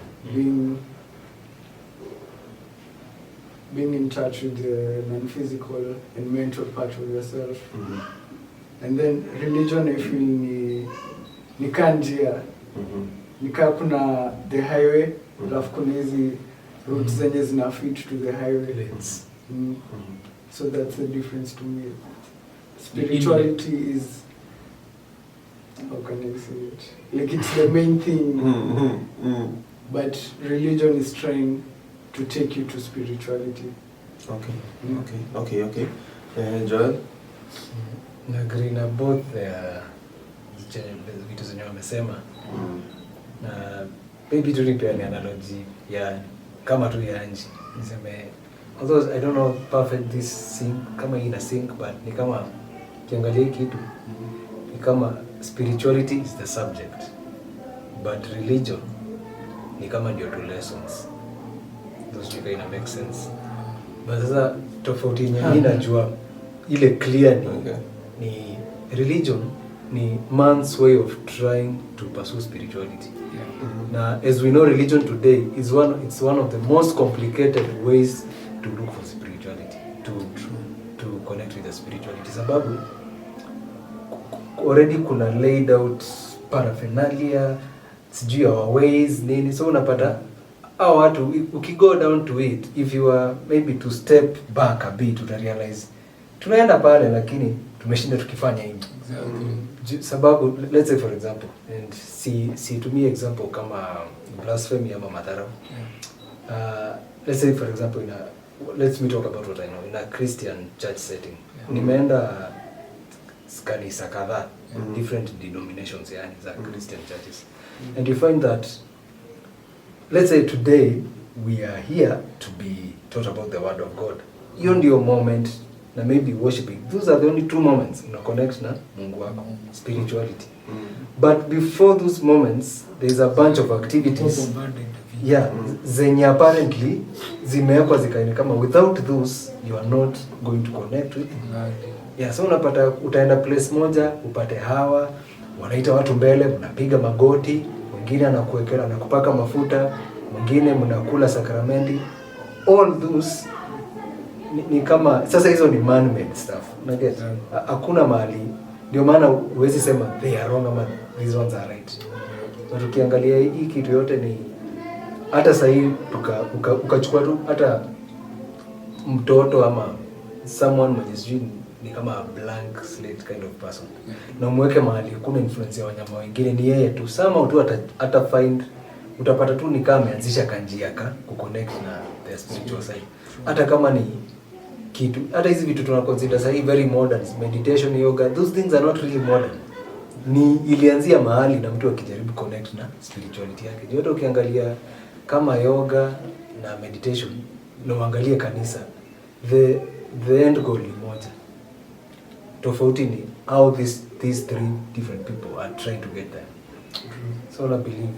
being in touch with the non-physical and mental part of yourself. And then religion I feel ni kanjia. Nika kuna the highway, alafu kuna hizi routes zenye zina fit to the highway. So that's the difference to me. Spirituality is, how can I say it? Like it's the main thing. But religion is trying to take you to spirituality. Okay. Joel? Nagree na both vitu zenye wamesema. Na maybe tu nipea ni analogy ya kama tu ya nji. Niseme, although I don't know perfect this sync, kama ina sync, but ni kama kiangalia kitu. Ni kama spirituality is the subject, but religion ni kama ndio two lessons. Those two kind of make sense. But sasa tofauti yenye mimi najua ile clear ni religion ni man's way of trying to pursue spirituality. Now, as we know, religion today is it's one of the most complicated ways to look for spirituality, to connect with the spirituality. Sababu already kuna laid out paraphernalia, sijui our ways nini, so unapata hao watu ukigo down to it, if you are maybe to step back a bit, uta realize tunaenda pale lakini tumeshinda tukifanya hivi. Sababu let's say for example, and si tumie example kama blasphemy ama madharau. Let's say for example let's me talk about what I know in a Christian church setting. Nimeenda kanisa kadhaa, different denominations yani za Christian churches. And you find that, let's say today we are here to be taught about the word of God. Hiyo ndio moment na maybe worshiping. Those are the only two moments una connect na Mungu wako, spirituality. But before those moments there's a bunch of activities. Zenye apparently zimewekwa zikaini kama without those you are not going to connect with. So unapata utaenda place moja upate hawa wanaita watu mbele, mnapiga magoti, mwingine anakuwekea na kupaka mafuta, mwingine mnakula sakramenti. All those ni kama sasa hizo ni man made stuff. Unaget? Hakuna mahali. Ndio maana huwezi sema they are wrong ama these ones are right. Na tukiangalia hii kitu yote ni hata sasa hivi ukachukua tu hata mtoto ama someone mwenye sijui ni kama a blank slate kind of person. Na mweke mahali kuna influence ya wanyama wengine ni yeye tu. Sama tu hata find utapata tu ni kama ameanzisha kanjia ka kuconnect na the spiritual side. Hata kama ni kitu, hata hizi vitu tunaconsider sasa very modern, meditation, yoga, those things are not really modern. Ni ilianzia mahali na mtu akijaribu connect na spirituality yake. Yote ukiangalia kama yoga na meditation na uangalie kanisa, the end goal ni moja. Tofauti ni how these three different people are trying to get there. So I believe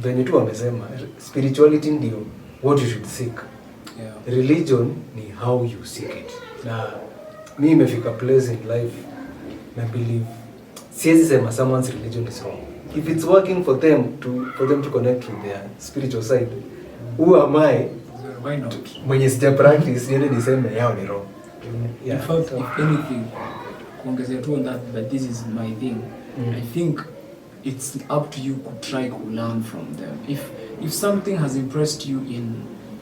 venye tu wamesema spirituality ndio what you should seek. Religion ni how you seek it. Na mimi imefika place in life na believe siwezi sema someone's religion is wrong. If it's working for them to connect with their spiritual side, who am I? Why not? Mwenye sija practice yeye niseme yao ni wrong. In fact, if anything, kuongezea tu on that, but this is my thing. I think it's up to you to try to learn from them. If something has impressed you in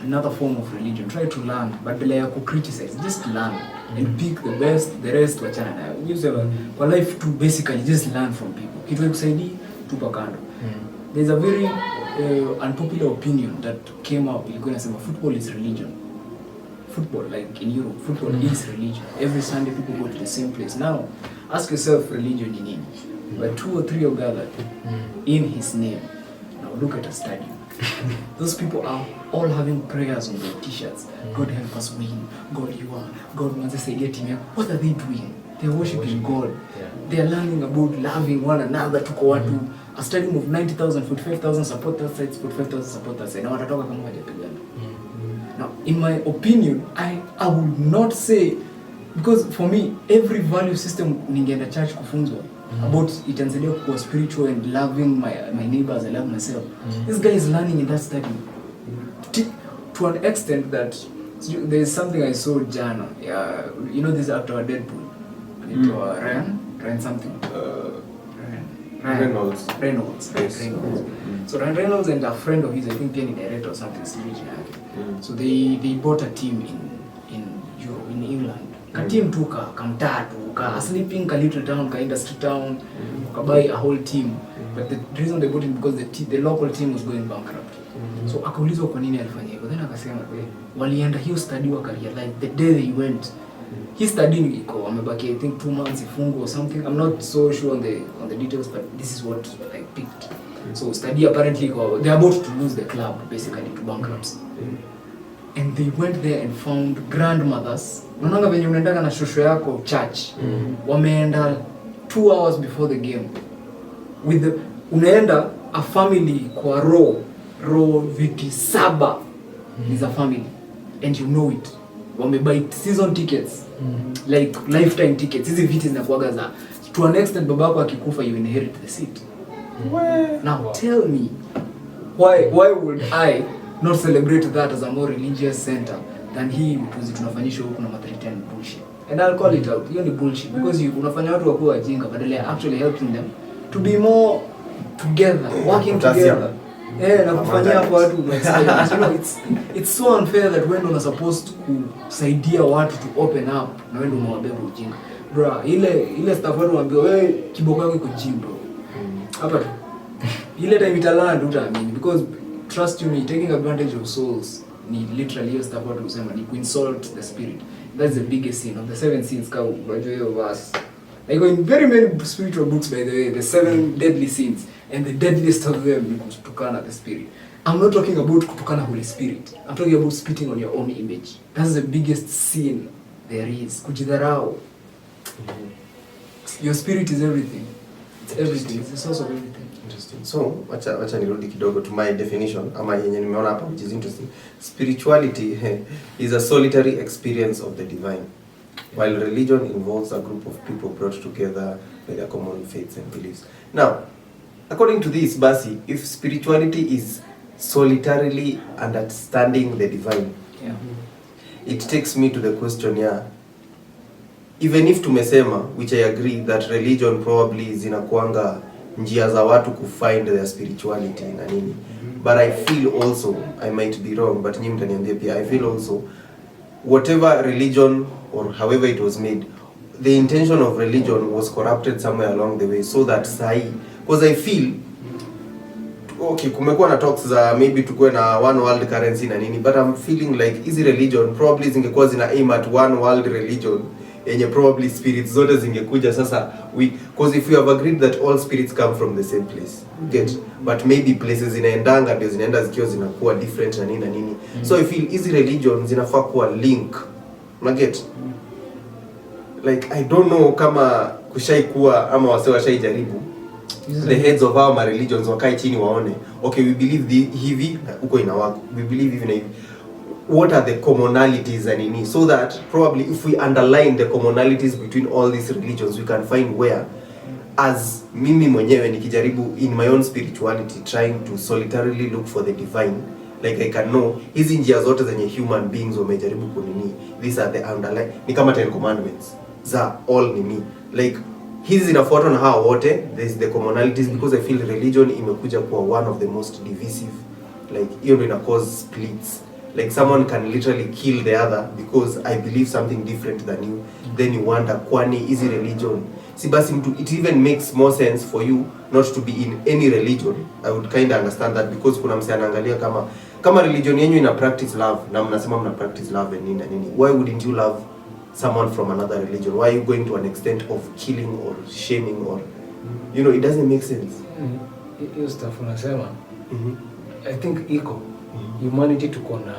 another form of religion, try to learn, but bila ya criticize, just learn and pick the best, the rest wachana nayo. Use kwa life to basically just learn from people. Kitu ikusaidii tupa kando. There's a very unpopular opinion that came up. Ilikuwa inasema football is religion. Football, like in Europe, football is religion. Every Sunday people go to the same place. Now, ask yourself, religion in nini? But 2 or 3 are gathered in his name. Now look at a stadium. Those people are all having prayers on their t-shirts. God help us win. God you are. God wants us to get him. What are they doing? They're worshiping God. They are learning about loving one another. Tuko watu a stadium of 90,000, 45,000 support that side, 45,000 support that side. Now watatoka kama hawajapigana. Now, in my opinion, I would not say, because for me, every value system ningeenda church kufunzwa about itansaidia kuwa spiritual and loving my neighbors, I love myself. This guy is learning in that study to an extent that there is something I saw jana. You know this actor Deadpool, Ryan something. Reynolds. Yes. Reynolds. So Ryan Reynolds and a friend of his, I think, piani director or something, so they bought a team in Europe, in England. A team tuka kamtatu ka sleeping ka little town ka industry town, buy a whole team. But the reason they bought it because the local team was going bankrupt. So akaulizwa kwa nini alifanya hivyo, then akasema walienda hiyo study wakarealize the day they went, his study iko amebaki I think 2 months ifungo or something. I'm not so sure on the details, but this is what I picked. So study apparently they are about to lose the club basically to bankruptcy. And they went there and found grandmothers. Unaona venye unaendanga na shosho yako church. Wameenda 2 hours before the game. Unaenda a family kwa row viti 7 is a family, and you know it. Wamebuy season tickets, like lifetime tickets. Hizi viti zinakuaga za to an extent babako akikufa you inherit the seat. Now tell me, why would I not celebrate that as a more religious center than hii mpuzi tunafanyisha huku na pretend bullshit? And I'll call it out. Hiyo ni bullshit because unafanya watu wakuwa wajinga badala ya actually helping them to be more together, working together. Na kufanyia hapo watu experience. You know, it's so unfair that when you're supposed kusaidia watu to open up na wewe ndio unawabeba ujinga. Bro, ile staff watu waambia wewe kiboko yako iko gym bro. Hapa ile time italand utaamini because trust you me, taking advantage of souls ni literally your stuff watu kusema ni insult the spirit. That's the biggest sin of the 7 sins ka unajua hiyo verse. I go in very many spiritual books, by the way, the 7 deadly sins, and the deadliest of them is kutukana the spirit. I'm not talking about kutukana Holy Spirit. I'm talking about spitting on your own image. That's the biggest sin there is. Kujidharau. Your spirit is everything. It's everything. It's the source of everything. Interesting. So, wacha nirudi kidogo to my definition ama yenye nimeona hapa, which is interesting. Spirituality is a solitary experience of the divine. While religion involves a group of people brought together by their common faiths and beliefs. Now, according to this, Basi, if spirituality is solitarily understanding the divine, it takes me to the question, even if tumesema, which I agree, that religion probably zinakuanga njia za watu kufind their spirituality na nini. But I feel also, I might be wrong, but nyinyi mtaniambia pia, I feel also, whatever religion or however it was made, the intention of religion was corrupted somewhere along the way, so that sahi, because I feel okay, kumekuwa na talks za maybe tukue na one world currency na nini, but I'm feeling like hizi religion probably zingekuwa zina aim at one world religion yenye probably spirits zote zingekuja sasa, because if we have agreed that all spirits come from the same place, get, but maybe places zinaendanga ndio zinaenda zikiwa zinakuwa different na nini na nini. So I feel hizi religion zinafaa kuwa link, get, like I don't know kama kushaikuwa ama wase washaijaribu the heads of our religions wakae chini waone, okay, we believe hivi uko inawako, we believe hivi na hivi, what are the commonalities and nini, so that probably if we underline the commonalities between all these religions, we can find where, as mimi mwenyewe nikijaribu in my own spirituality trying to solitarily look for the divine, like I can know hizi njia zote zenye human beings wamejaribu kunini, these are the underline, ni kama 10 commandments za all nini, like hizi zinafuatwa na hao wote, there is the commonalities, because I feel religion imekuja kuwa one of the most divisive, like hiyo ndio ina cause splits, like someone can literally kill the other because I believe something different than you, then you wonder kwani hizi religion si basi mtu, it even makes more sense for you not to be in any religion. I would kind of understand that, because kuna mse anaangalia kama religion yenyu ina practice love na mnasema mna practice love and nini na nini, why wouldn't you love someone from another religion? Why are you going to an extent of killing or shaming or you know, it doesn't make sense. Hiyo stuff unasema I think iko humanity tuko na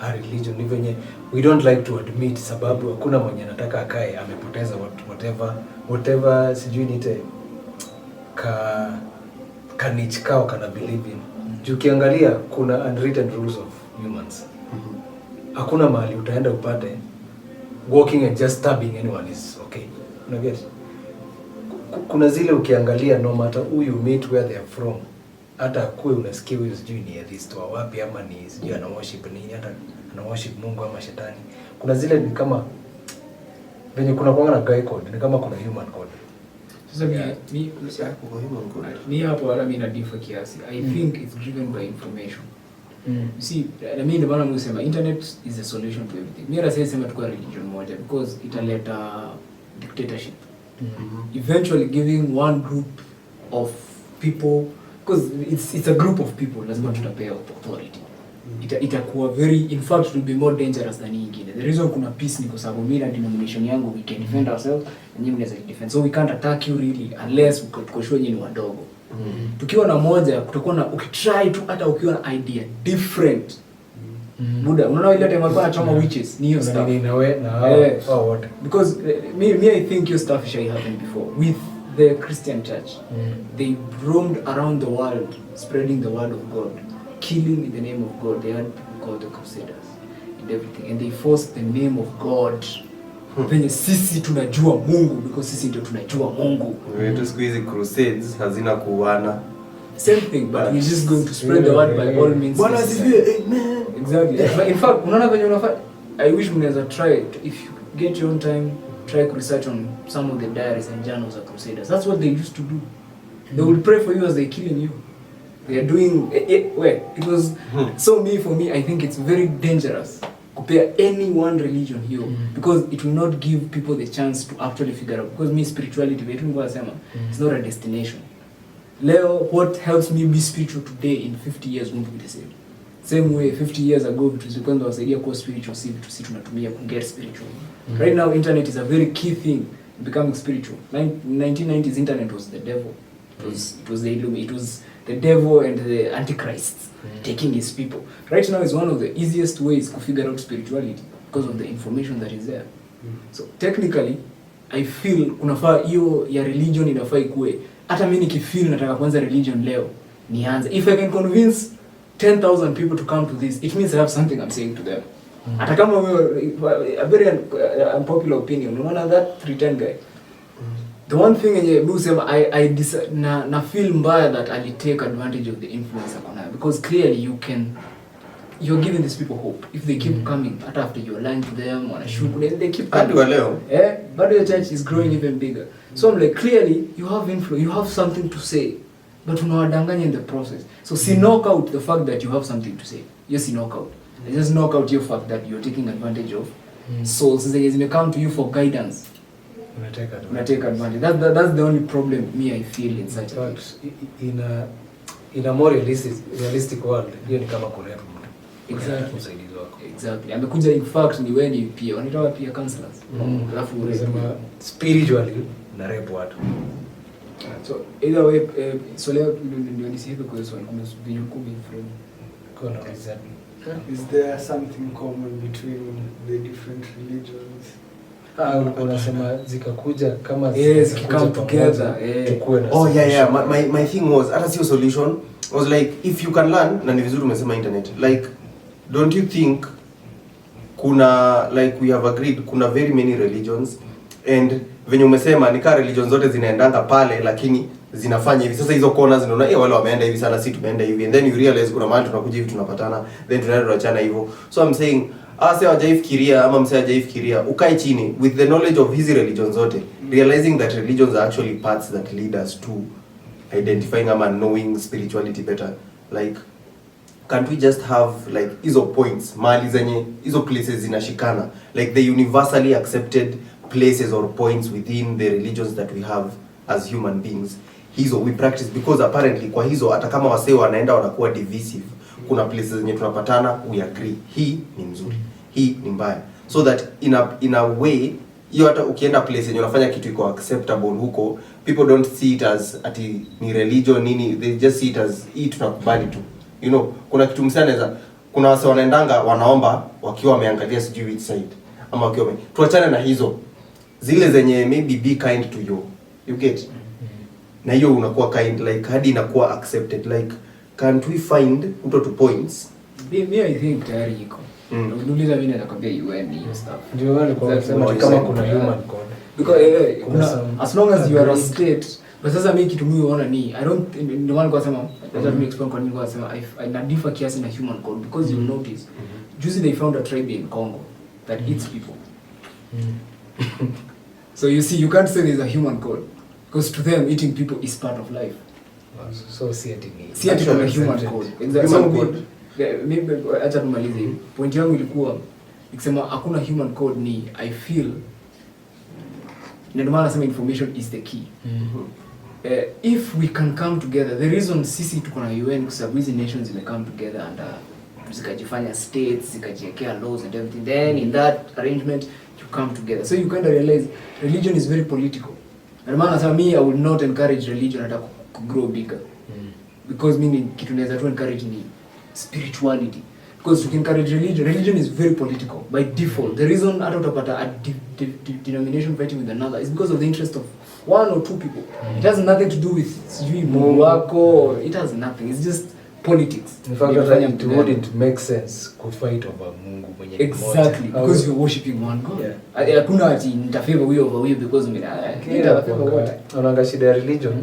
a religion even we don't like to admit, sababu hakuna mwenye anataka akae amepoteza whatever sijui nite kanichi kao kana believe in. Juu ukiangalia kuna unwritten rules of humans. Hakuna mahali utaenda upate walking and just stabbing anyone is okay. Una get? Kuna zile ukiangalia no matter who you meet where they are from, hata kuwe unasikia huyu sijui ni atheist wa wapi ama ni sijui ana worship nini, hata ana worship Mungu ama shetani. Kuna zile ni kama venye kuna kuanga na guy code, ni kama kuna human code. Sasa mi hapo wala mimi na differ kiasi. I think it's driven by information. You see, I mean, the maana msema internet is a solution to everything. Mimi rasmi sema tukua religion moja because italeta dictatorship. Eventually giving one group of people, because it's a group of people, lazima tutapea authority. Itakuwa very, in fact it will be more dangerous than nyingine. The reason kuna peace ni kwa sababu mimi na denomination yangu we can defend ourselves and nyinyi mnaweza defend. So we can't attack you really unless ukoshwe nyinyi wadogo. Tukiwa na moja kutakuwa na ukitry tu hata ukiwa na idea different. Buda, unaona ile time alikuwa anachoma witches ni hiyo stuff. Ni na what? Because me I think your stuff should happen before with the Christian church. They roamed around the world spreading the word of God, killing in the name of God. They had called the Crusaders and everything, and they forced the name of God. Venye sisi tunajua Mungu because sisi ndio tunajua Mungu. Wewe squeeze crusades hazina kuana. Same thing, but we're just going to spread the word by all means. Bwana asifiwe. Amen. Exactly. But in fact, unaona venye unafanya, I wish mnaweza try it. If you get your own time, try to research on some of the diaries and journals of Crusaders. That's what they used to do. They would pray for you as they're killing you. They are doing it was so for me I think it's very dangerous compare any one religion here because it will not give people the chance to actually figure out, because me spirituality it's not a destination. Leo, what helps me be spiritual today in 50 years won't be the same way 50 years ago vitu zilikuwa wasaidia kuwa spiritual, si vitu sisi tunatumia ku get spiritual. Right now internet is a very key thing in becoming spiritual. 1990s internet was the devil. It was the devil and the antichrist taking his people. Right now is one of the easiest ways to figure out spirituality because of the information that is there. So technically I feel unafaa hiyo ya religion inafaa ikue. Hata mimi nikifeel nataka kuanza religion leo nianze. If I can convince 10,000 people to come to this, it means I have something I'm saying to them. Hata kama a very unpopular opinion, unaona that 310 guy. The one thing yenye mimi usema I feel mbaya that I take advantage of the influence akona, because clearly you're giving these people hope. If they keep coming, hata after you're lying to them, they keep coming. But your church is growing even bigger. So I'm like, clearly you have influence, you have something to say, but unawadanganya in the process. So knock out the fact that you have something to say. Yes, knock out. Just knock out your fact that you're taking advantage of souls. They may come to you for guidance. Take advantage. That's the only problem I feel in such a case. In a more realistic world, hiyo ni kama kurepu. Exactly. Amekuja in fact ni wewe pia. Wanatoa pia counselors. Alafu unasema spiritually na rape watu. So either way, so leo ndio nisihebe kwa swali kuna vinyo kumi from kuna reason. Is there something common between the different religions? Unasema zikakuja kama zikikam together. Oh yeah. My thing was hata sio solution was like if you can learn, na ni vizuri umesema internet, like don't you think kuna like we have agreed kuna very many religions and venye umesema ni kama religions zote zinaendanga pale lakini zinafanya hivi. Sasa hizo corners unaona wale wameenda hivi sana, si tumeenda hivi, and then you realize kuna mahali tunakuja hivi tunapatana, then tunaenda tunachana hivyo. So I'm saying hajaifikiria ama msee hajaifikiria ukae chini with the knowledge of hizi religions zote, realizing that religions are actually paths that lead us to identifying ama knowing spirituality better. Like can't we just have like hizo points mahali zenye hizo places zinashikana, like the universally accepted places or points within the religions that we have as human beings, hizo we practice, because apparently kwa hizo hata kama wasee wanaenda wanakuwa divisive, kuna places zenye tunapatana we agree hii ni nzuri, hii ni mbaya, so that in a way hiyo hata ukienda place yenye unafanya kitu iko acceptable huko, people don't see it as ati ni religion nini, they just see it as hii tunakubali tu. You know, kuna kitu msaneza, kuna wase wanaendanga wanaomba wakiwa wameangalia sijui which side ama wakiwa tuachane na hizo zile zenye maybe be kind to you get na hiyo unakuwa kind like hadi inakuwa accepted like can't we find to points me I think tayari iko unuliza mimi nakwambia UN hiyo stuff ndio wale kwa kusema kama kuna human code because as long as you are a state but sasa mimi kitu mimi huona ni I don't ndio maana kwa sema let me explain kwa nini kwa sema I differ kiasi na human code because you notice juzi they found a tribe in Congo that eats people so you see you can't say there's a human code because to them eating people is part of life so see it kuna human code exactly human code maybe acha tumalize point yangu ilikuwa nikisema hakuna human code ni I feel ndio maana nasema information is the key if we can come together the reason sisi tuko na UN kwa sababu hizi nations zime come together and zikajifanya states zikajiwekea laws and everything then in that arrangement you come together so you kind of realize religion is very political and maana nasema me I will not encourage religion hata to grow bigger because mimi kitu naweza tu encourage ni spirituality because you can encourage religion is very political by default the reason hata utapata a denomination fighting with another is because of the interest of one or two people it has nothing to do with sijui Mungu wako it has nothing it's just politics in fact it wouldn't make sense to fight over Mungu mwenye exactly because you're worshiping one God hakuna ati nitafavor huyo over huyo because mimi nitafavor what unaanga shida ya religion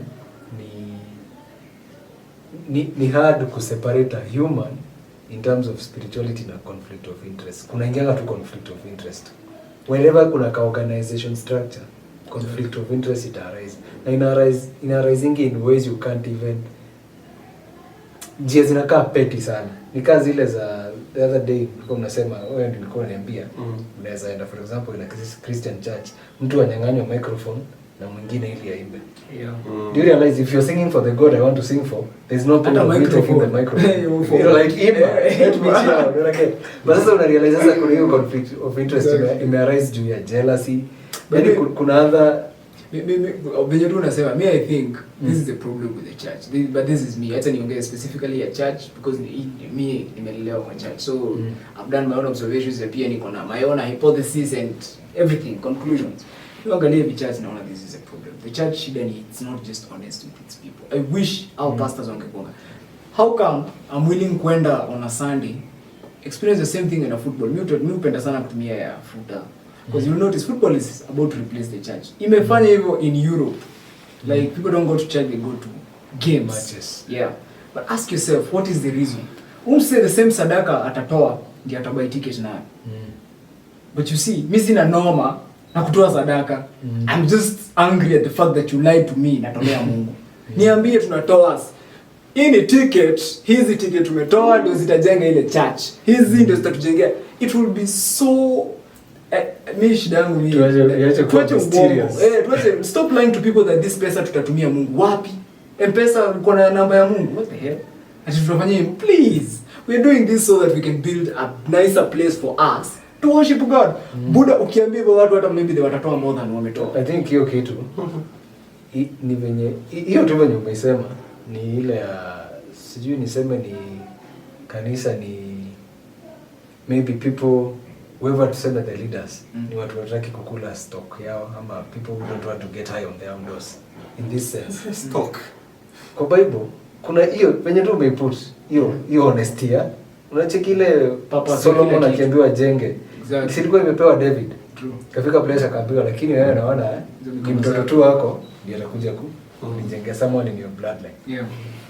ni hard to separate a human in terms of spirituality na conflict of interest. Kuna ingianga tu conflict of interest. Whenever kuna ka organization structure, conflict of interest it arise. Na ina arising in ways you can't even jia zinakaa petty sana. Ni kazi ile za the other day nilikuwa mnasema wewe ndio ulikuwa unaniambia unaweza enda for example in a Christian church mtu anyang'anywa microphone na mwingine ili aimbe. Do you realize if you're singing for the God I want to sing for, there's no point of me taking the microphone. You're like, let me shout. You're like, but sasa una realize sasa kuna hiyo conflict of interest ime-arise juu ya jealousy. Yani kuna other Benye tu unasema, me I think this is the problem with the church. But this is me. Hata niongea specifically a church because me nimelelewa kwa church. So I've done my own observations and pia niko na my own hypothesis and everything, conclusions. Angalia the church naona this is a problem. The church shida ni it's not just honest with its people. I wish our pastors wangekuwa. How come I'm willing kwenda on a Sunday experience the same thing in a football. Mimi upenda sana kutumia ya futa. Because you'll notice football is about to replace the church. Imefanya hivyo in Europe. Like people don't go to church, they go to games. matches. Yeah. But ask yourself what is the reason? Say the same sadaka atatoa ndiye atabuy ticket nayo. But you see, mimi sina noma na kutoa sadaka. I'm just angry at the fact that you lied to me natolea Mungu. Niambie tunatoa ini ticket, hizi ticket tumetoa ndio zitajenga ile church. Hizi ndio zitatujengea. It will be so mimi shida yangu ni tuache mysterious. Tuache stop lying to people that this pesa tutatumia Mungu. Wapi? M-Pesa uko na namba ya Mungu. What the hell? Ati tutafanya please. We are doing this so that we can build a nicer place for us to worship God. Buddha ukiambia watu hata maybe they watatoa more than wametoa. I think hiyo kitu ni venye hiyo tu venye umesema ni ile ya sijui niseme ni kanisa ni maybe people whoever to say that the leaders ni watu wataki kukula stock yao ama people who don't want to get high on their own dose in this sense stock kwa Bible kuna hiyo venye tu umeiput hiyo honesty ya unacheki ile Papa Solomon akiambiwa jenge exactly. Silikuwa imepewa David true kafika place akaambiwa lakini wewe naona ni mtoto tu wako ndiye atakuja kunijengea someone in your bloodline yeah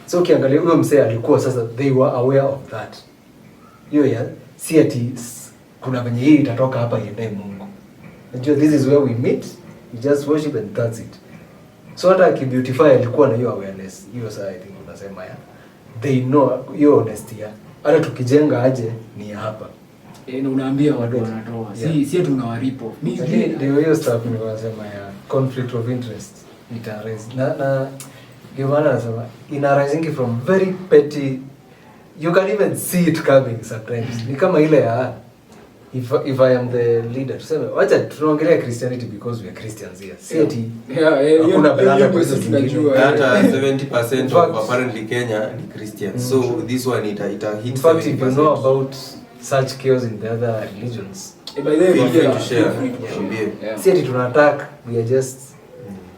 so ukiangalia huyo mzee alikuwa sasa they were aware of that hiyo ya si ati kuna venye hii itatoka hapa iende Mungu unajua this is where we meet we just worship and that's it so hata akibeautify alikuwa na hiyo awareness hiyo sasa I think unasema ya they know hiyo honesty ya hata tukijenga aje ni hapa na unaambia watu wanatoa si tunawaripo mimi ndio hiyo stuff nimesema ya conflict of interest it arise na Giovanna anasema in arising from very petty you can even see it coming sometimes ni kama ile ya if I am the leader tuseme wacha tunaongelea Christianity because we are Christians here see hakuna brother kwa hizo tunajua hata 70% of apparently Kenya ni Christians so this one it hit in fact if you know about such chaos in the other religions by the way feel free to share see it tuna attack we are just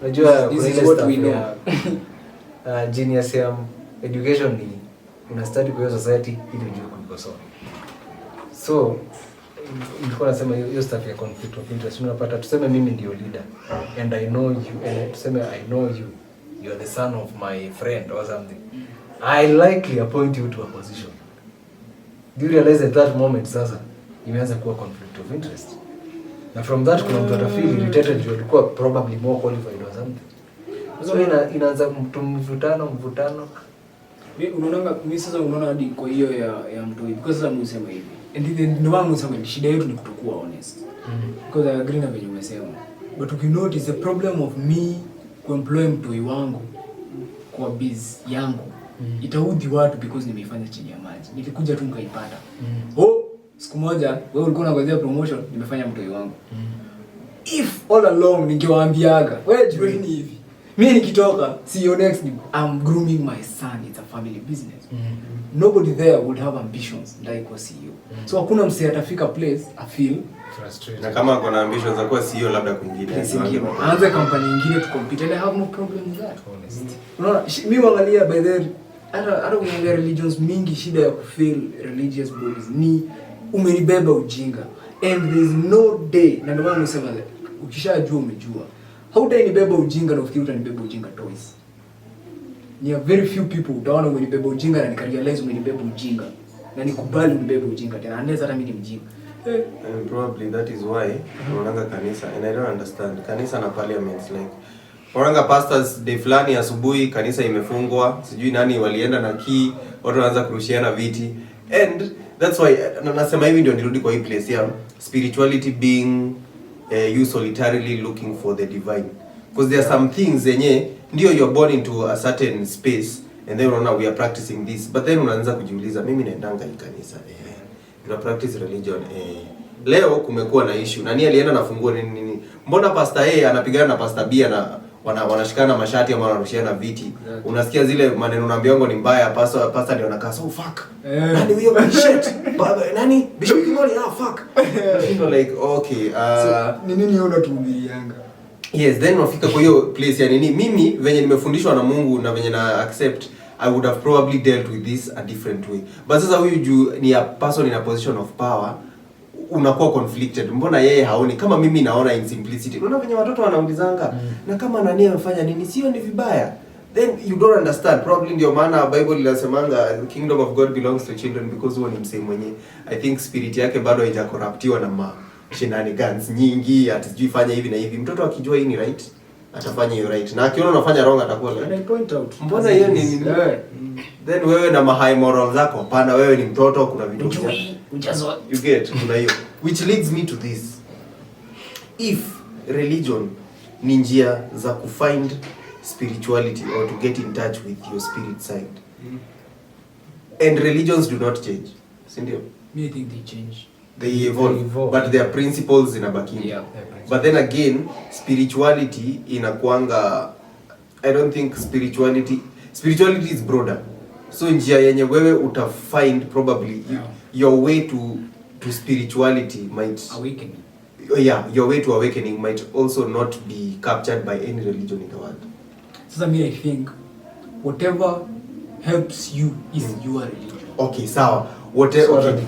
Unajua This kuna is ile what stuff we know. ya genius ya education ni una study kwa hiyo society ili ujue kuikosoa. So nilikuwa nasema hiyo stuff ya conflict of interest. Unapata tuseme mimi ndio leader and I know you, and tuseme I know you are the son of my friend or something. I likely appoint you to a position. Do you realize at that moment sasa imeanza kuwa conflict of interest? Na from that kuna mtu atafeel irritated you alikuwa probably more qualified or something. So inaanza mvutano. Mimi sasa unaona hadi kwa hiyo ya mtu hivi. Because sasa msema hivi. And then ndio maana msema shida yetu ni kutokuwa honest. Because I agree na venye umesema. But you notice the problem of me kuemploy mtoi wangu kwa biz yangu. Itaudhi watu because nimeifanya chini ya maji. Nilikuja tu nikaipata. Siku moja wewe ulikuwa unangojea promotion, nimefanya mtoi wangu. If all along ningewaambiaga, wewe jiweni hivi. Mimi nikitoka, see you next, I'm grooming my son, it's a family business. Nobody there would have ambitions like a CEO. So hakuna msee atafika place I feel Frustrated. Na kama kuna ambitions za kuwa CEO labda kwingine. Aanze company nyingine to compete and I have no problem with that. Honest. Unaona, mimi wangalia by the hata unaangalia religions mingi, shida ya kufail religious bodies ni umenibeba ujinga. And there is no day, na ndio maana nasema ukishajua umejua. Hautanibeba ujinga na ufikiri utanibeba ujinga twice. Ni very few people utaona umenibeba ujinga na nikarealize umenibeba ujinga. Na nikubali unibebe ujinga tena unless hata mimi ni mjinga. And probably that is why unaanga kanisa, and I don't understand. Kanisa na parliaments like unaanga pastors day fulani asubuhi kanisa imefungwa, sijui nani walienda na key, watu wanaanza kurushiana viti. And that's why nasema hivi ndio nirudi kwa hii place ya spirituality being you solitarily looking for the divine, because there are some things zenye ndio you are born into a certain space and then unaona we are practicing this, but then unaanza kujiuliza mimi naendanga hii kanisa you practice religion leo kumekuwa na issue nani alienda na funguo nini, mbona pastor A anapigana na pastor B na wanashikana mashati ama wanarushiana viti, unasikia zile maneno unaambiwa ni mbaya, pastor ndio anakaa so fuck nani huyo shit baba nani bishop Kimoli fuck like okay so, nini unatumbirianga. Yes, then wafika kwa hiyo place ya nini, mimi venye nimefundishwa na Mungu na venye na accept, I would have probably dealt with this a different way. But sasa huyu juu ni a person in a position of power, unakuwa conflicted. Mbona yeye haoni kama mimi naona in simplicity. Unaona venye watoto wanaulizanga na kama nani amefanya nini sio ni vibaya. Then you don't understand. Probably ndio maana Bible inasemanga the kingdom of God belongs to children because huo ni msee mwenye I think spirit yake bado haijacorruptiwa na shenanigans nyingi atisijui fanya hivi na hivi. Mtoto akijua hii ni right atafanya hiyo right, na akiona unafanya wrong atakuwa like I point out mbona hiyo ni then wewe na high moral zako hapana, wewe ni mtoto, kuna vitu you get kuna hiyo, which leads me to this. If religion ni njia za kufind spirituality or to get in touch with your spirit side, and religions do not change, si ndio? Me think they change. They evolve, but their principles inabaki. Yeah. But then again, spirituality inakuanga, I don't think spirituality is broader. So njia yenye wewe utafind probably your way to spirituality might awakening. Yeah, your way to awakening might also not be captured by any religion in the world. So me I think whatever helps you is your religion. Okay, sawa. Whatever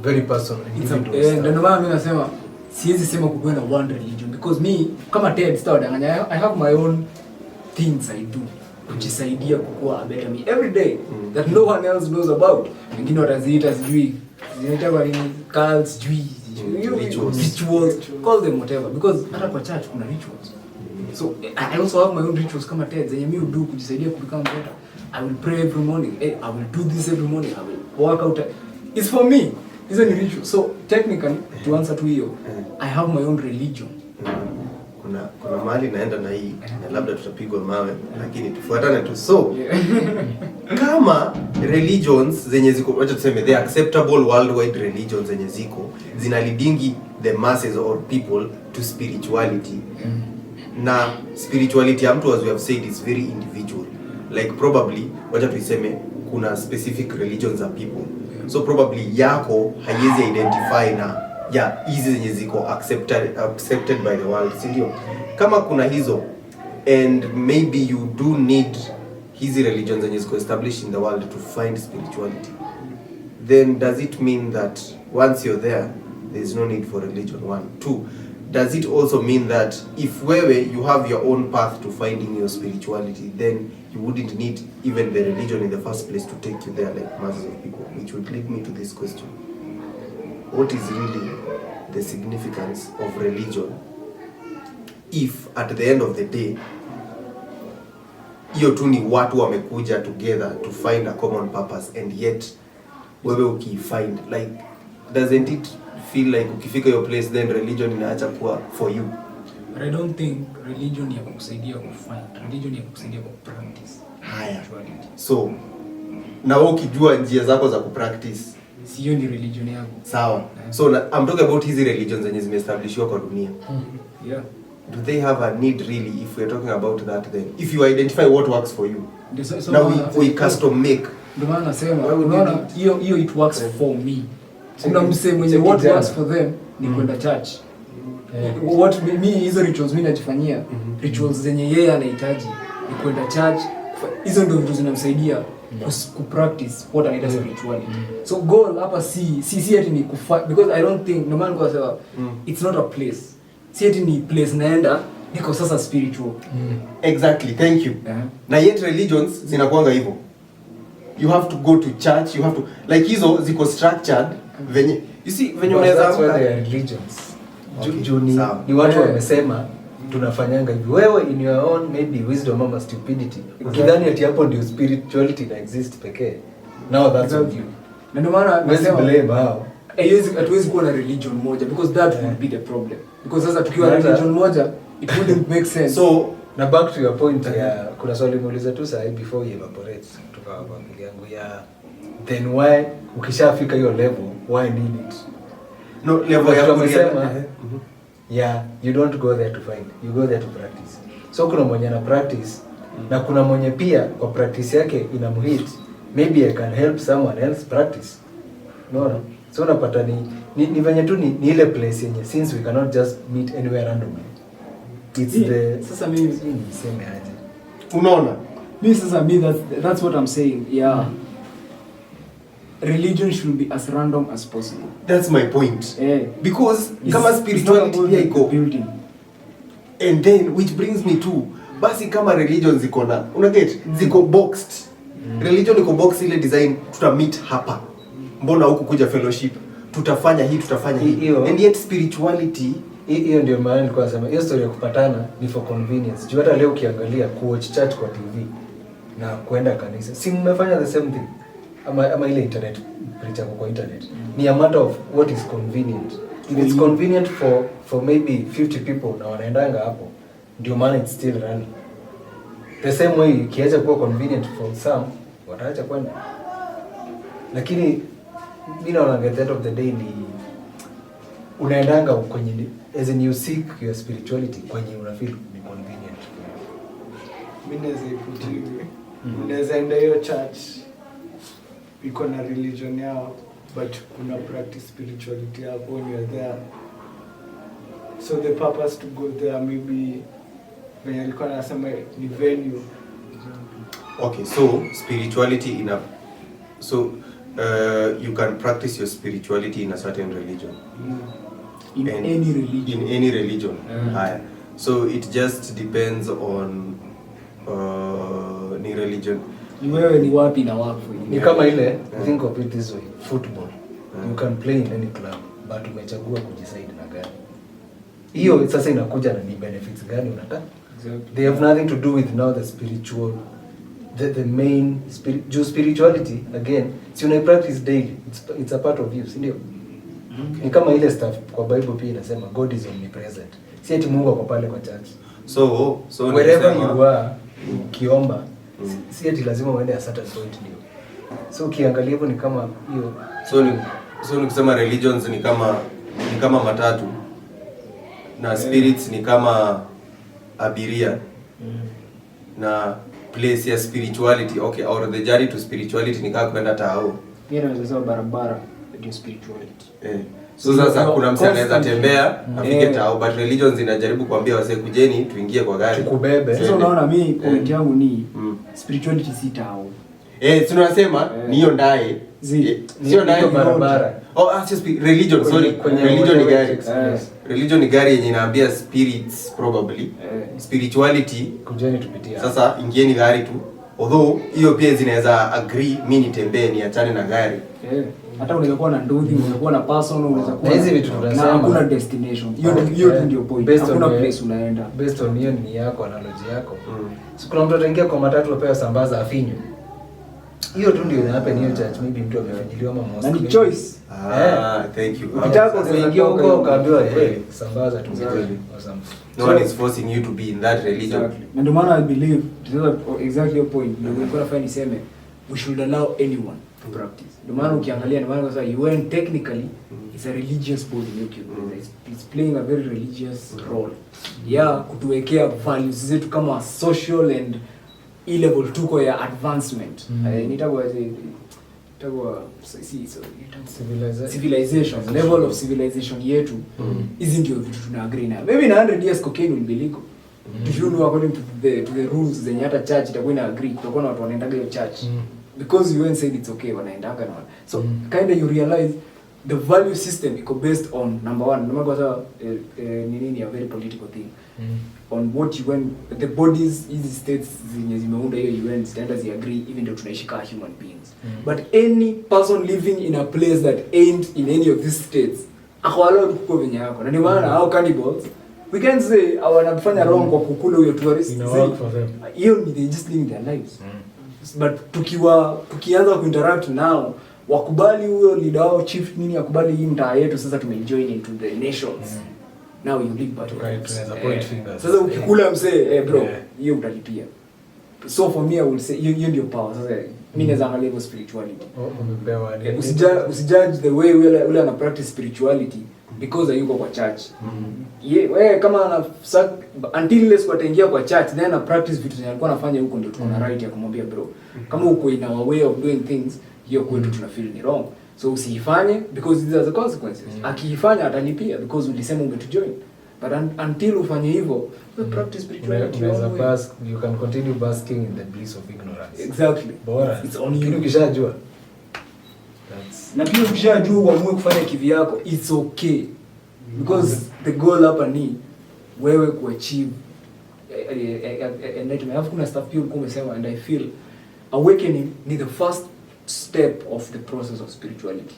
very personal. Ndio maana mimi nasema siwezi sema kukuwa na one religion because me kama Ted sitadanganya, I have my own things I do kujisaidia kukua a better me every day that no one else knows about. Wengine wataziita sijui zinaitwa nini cults, rituals, call them whatever, because hata kwa church kuna rituals. So I also have my own rituals kama Ted zenye mimi do kujisaidia ku become better. I will pray every morning. I will do this every morning. I will work out. It's for me. It's a ritual. So technically, to answer to you, I have my own religion. Kuna mahali naenda na hii na labda tutapigwa mawe lakini tufuatane tu. So kama religions zenye ziko, wacha tuseme the acceptable worldwide religions zenye ziko zina leading the masses or people to spirituality, na spirituality ya mtu as we have said is very individual. Like probably wacha tuiseme kuna specific religions of people, so probably yako haiwezi identify na hizi zenye ziko accepted by the world, si ndio? Kama kuna hizo and maybe you do need hizi religions zenye ziko established in the world to find spirituality, then does it mean that once you're there is no need for religion? 1. 2, does it also mean that if you have your own path to finding your spirituality, then you wouldn't need even the religion in the first place to take you there like masses of people? Which would lead me to this question: what is really the significance of religion if at the end of the day hiyo tu ni watu wamekuja together to find a common purpose, and yet wewe ukifind, like, doesn't it feel like ukifika your place then religion inaacha kuwa for you? But I don't think religion ya kukusaidia kufind, religion ya kukusaidia practice. Haya, so na wewe ukijua njia zako za kupractice, sio ni religion yako. Sawa. So I'm talking about hizi religions zenye zimeestablishwa kwa dunia. Yeah. Do they have a need really if we're talking about that then? If you identify what works for you. Now we custom make. Ndio maana nasema unaona hiyo it works for me. Kuna msee mwenye what works for them ni kwenda church. What me hizo rituals mimi najifanyia, rituals zenye yeye anahitaji ni kwenda church. Hizo ndio vitu zinamsaidia ku practice what anaita spirituality. So goal hapa si ati ni because I don't think no matter what I say, it's not a place. Si ati ni place naenda niko sasa spiritual. Exactly, thank you. Na yet religions zinakuanga hivyo. You have to go to church, you have to, like hizo ziko structured venye, you see venye unaweza religions. Ni watu wamesema tunafanyanga hivi. Wewe in your own maybe wisdom ama stupidity ukidhani ati hapo ndio spirituality na exist pekee. Now that's on you. Na ndio maana nasema blame hao. Hatuwezi kuwa na religion moja because that would be the problem. Because sasa tukiwa na religion moja it wouldn't make sense. So na back to your point kuna swali muuliza tu sasa before you evaporate kutoka kwa akili yangu then why ukishafika hiyo level why need it? No, level ya kusema you don't go there to find, you go there to practice. So kuna mwenye na practice na kuna mwenye pia kwa practice yake inamhit, maybe I can help someone else practice. No. So unapata ni venye tu ni ile place yenye since we cannot just meet anywhere randomly. It's the sasa mimi niseme aje. Unaona? That's what I'm saying. Yeah. Religion should be as random as possible. That's my point. Because kama spirituality pia iko building. And then which brings me to basi kama religion ziko na unaget ziko boxed. Religion iko boxed ile design tuta meet hapa. Mbona huku kuja fellowship? Tutafanya hii. And yet spirituality hiyo ndio maana nilikuwa nasema hiyo story ya kupatana ni for convenience. Juu hata leo ukiangalia kuwatch church kwa TV na kwenda kanisa, si mmefanya the same thing. Ama ile internet preacher kwa internet. Ni a matter of what is convenient. If it's convenient for maybe 50 people na wanaendanga hapo, ndio maana it's still running. The same way kiacha kuwa convenient for some, wataacha kwenda. Lakini mimi naona at the end of the day ni unaendanga kwenye as in you seek your spirituality kwenye una feel ni convenient. Mimi naweza ikuti unaweza enda hiyo church iko na religion yao but kuna practice spirituality yako when you're there. So the purpose to go there maybe when alikuwa anasema ni venue. Okay, so spirituality you can practice your spirituality in a certain religion. In any religion. Haya. So it just depends on ni religion. Ni wewe ni wapi na wapi. Ni kama ile think of it this way, football. You can play in any club but umechagua kujiside na gani. Hiyo sasa inakuja na ni benefits gani unataka? Exactly. They have nothing to do with now the spiritual the main spirituality again. Si una practice daily. It's a part of you, si ndio? Ni kama ile stuff kwa Bible pia inasema God is omnipresent. Si eti Mungu ako pale kwa church. So wherever you are ukiomba si eti lazima uende a certain point ndio. So ukiangalia hivyo ni kama hiyo. So nikisema religions ni kama matatu na spirits ni kama abiria. Na place ya spirituality, okay, or the journey to spirituality ni kama kwenda tao. Mimi naweza barabara ndio spirituality. So sasa kuna mtu anaweza tembea afike tao, but religions zinajaribu kuambia wase kujeni tuingie kwa gari tukubebe. Sasa unaona mimi point yangu ni spirituality si tao. Tunasema ni hiyo ndaye. Sio ndaye barabara. Religion, sorry. Religion ni gari. Religion ni gari yenye inaambia spirits probably. Spirituality kujeni tupitia. Sasa ingieni gari tu. Although hiyo pia zinaweza agree mimi nitembee niachane na gari. Hata unaweza kuwa na nduthi, unaweza kuwa na person, unaweza kuwa hizi vitu tunasema hakuna destination. Hiyo ndio point. Hakuna place unaenda. Based on hiyo ni yako analogy yako. So kuna mtu ataingia kwa matatu apewa sambaza afinyo. Hiyo tu ndio hapa ni hiyo church, maybe mtu amefanyiliwa ama mosque. Na ni choice. Thank you. Ukitaka kuingia huko ukaambiwa kweli sambaza tu awesome. No one is forcing you to be in that religion. Exactly. And the man I believe, exactly your point. Ndio nilikuwa nafanya niseme we should allow anyone to practice. The man ukiangalia, the man kwa sababu UN technically is a religious body, it's playing a very religious role. Kutuwekea values zetu kama social and level tuko ya advancement. Nitakuwa civilization, level of civilization yetu. Hizi ndio vitu tuna agree nayo. Maybe in 100 years cocaine will be legal. If you know according to the rules zenye hata church itakuwa ina agree, kutakuwa na watu wanaendaga hiyo church. Because UN said it's okay wanaendaga na. So kind of you realize the value system iko based on number one, number kwa nini a very political thing. On what UN, the bodies, hizi states zenye zimeunda hiyo UN standards agree, even though tunaishi kama human beings. But any person living in a place that ain't in any of these states akwalo kuko venye yako. Na ndio maana hao cannibals we can say wanafanya wrong kwa kukula huyo tourist. Hiyo ni they just living their lives. But tukianza kuinteract now, wakubali huyo leader wao chief nini akubali hii mtaa yetu, sasa tumejoin into the nations. Now you live but tunaweza point fingers. Sasa ukikula msee bro hiyo utalipia. So for me I will say hiyo ndio power. Sasa mimi naweza angalia hiyo spirituality. Usijudge the way ule ana practice spirituality because ayuko kwa church. Wewe kama ana until unless wataingia kwa church then ana practice vitu zenye alikuwa anafanya huko, ndio tuko na right ya kumwambia bro kama uko in our way of doing things hiyo kwetu tuna feel ni wrong. So usifanye because these are the consequences. Akiifanya atalipia because ulisema umetujoin. But until ufanye hivyo, we practice spirituality. You can continue basking in the bliss of ignorance. Exactly. Bora. It's on you. Ukishajua. Na pia ukishajua uamue kufanya kivi yako, it's okay. Because the goal hapa ni wewe kuachieve enlightenment. Alafu kuna stuff pia ulikuwa umesema and I feel awakening ni the first step of the process of spirituality.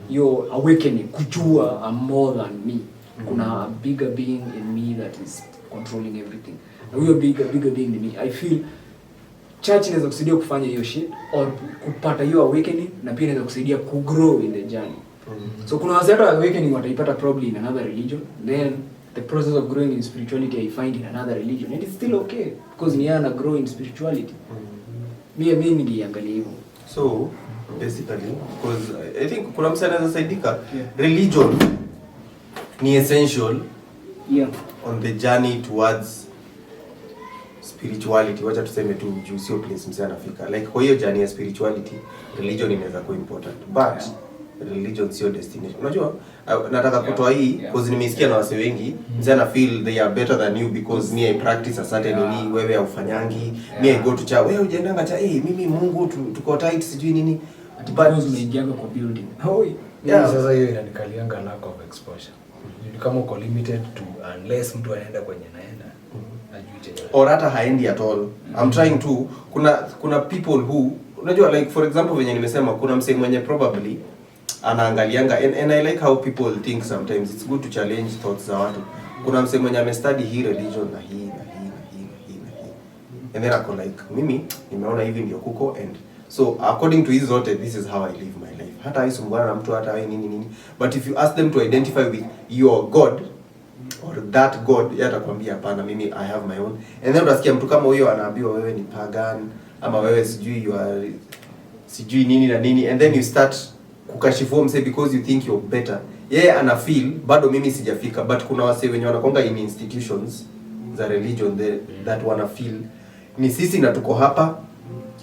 Your awakening, kujua I'm more than me. Kuna a bigger being in me that is controlling everything. Na huyo bigger being in me, I feel church inaweza kusaidia kufanya hiyo shit or kupata hiyo awakening, na pia inaweza kusaidia ku grow in the journey. So kuna wase hata awakening wataipata probably in another religion, then the process of growing in spirituality I find in another religion, and it's still okay because ni ana grow in spirituality. Mimi ndiangalia hivyo. So basically because I think kuna mtu anaweza saidika religion ni essential on the journey towards spirituality. Wacha tuseme tu juu sio place msana anafika. Like kwa hiyo journey ya spirituality, religion inaweza kuwa important. But religion sio destination. Unajua nataka kutoa hii because nimesikia na wase wengi msana feel they are better than you because me I practice a certain nini, wewe haufanyangi. Me I go to church, wewe hujaendanga cha mimi Mungu tuko tight sijui nini. Because umeingianga kwa building. Sasa hiyo inanikalianga lack of exposure. Kama uko limited to unless mtu anaenda kwenye naenda or hata haendi at all. I'm trying to kuna people who unajua like for example venye nimesema kuna msee mwenye probably anaangalianga and I like how people think sometimes. It's good to challenge thoughts za watu. Kuna msee mwenye amestudy hii religion na hii and then ako like mimi nimeona hivi ndio kuko and so according to his zote this is how I live my life. Hata haisumbwana na mtu hata nini. But if you ask them to identify with your God or that God, yeye atakwambia hapana, mimi I have my own. And then utasikia mtu kama huyo anaambiwa wewe ni pagan ama wewe sijui you are sijui nini na nini, and then you start kukashifu mse because you think you're better. Yeye ana feel bado mimi sijafika, but kuna wase wenye wanakonga in institutions za religion that wana feel ni sisi na tuko hapa,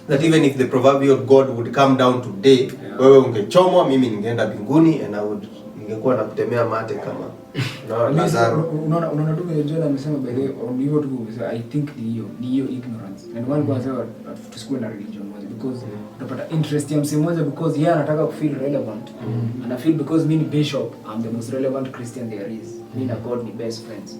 that even if the proverbial God would come down today, wewe ungechomwa, mimi ningeenda mbinguni and I would ningekuwa nakutemea mate kama na Lazaro. Unaona tu vile John amesema by the way, hivyo tu umesema, I think ni hiyo ignorance. And one kwa sababu tusikuwe na religion moja because utapata interest ya msee mmoja because yeye anataka ku feel relevant. And I feel because mimi ni bishop, I'm the most relevant Christian there is. Mimi na God ni best friends.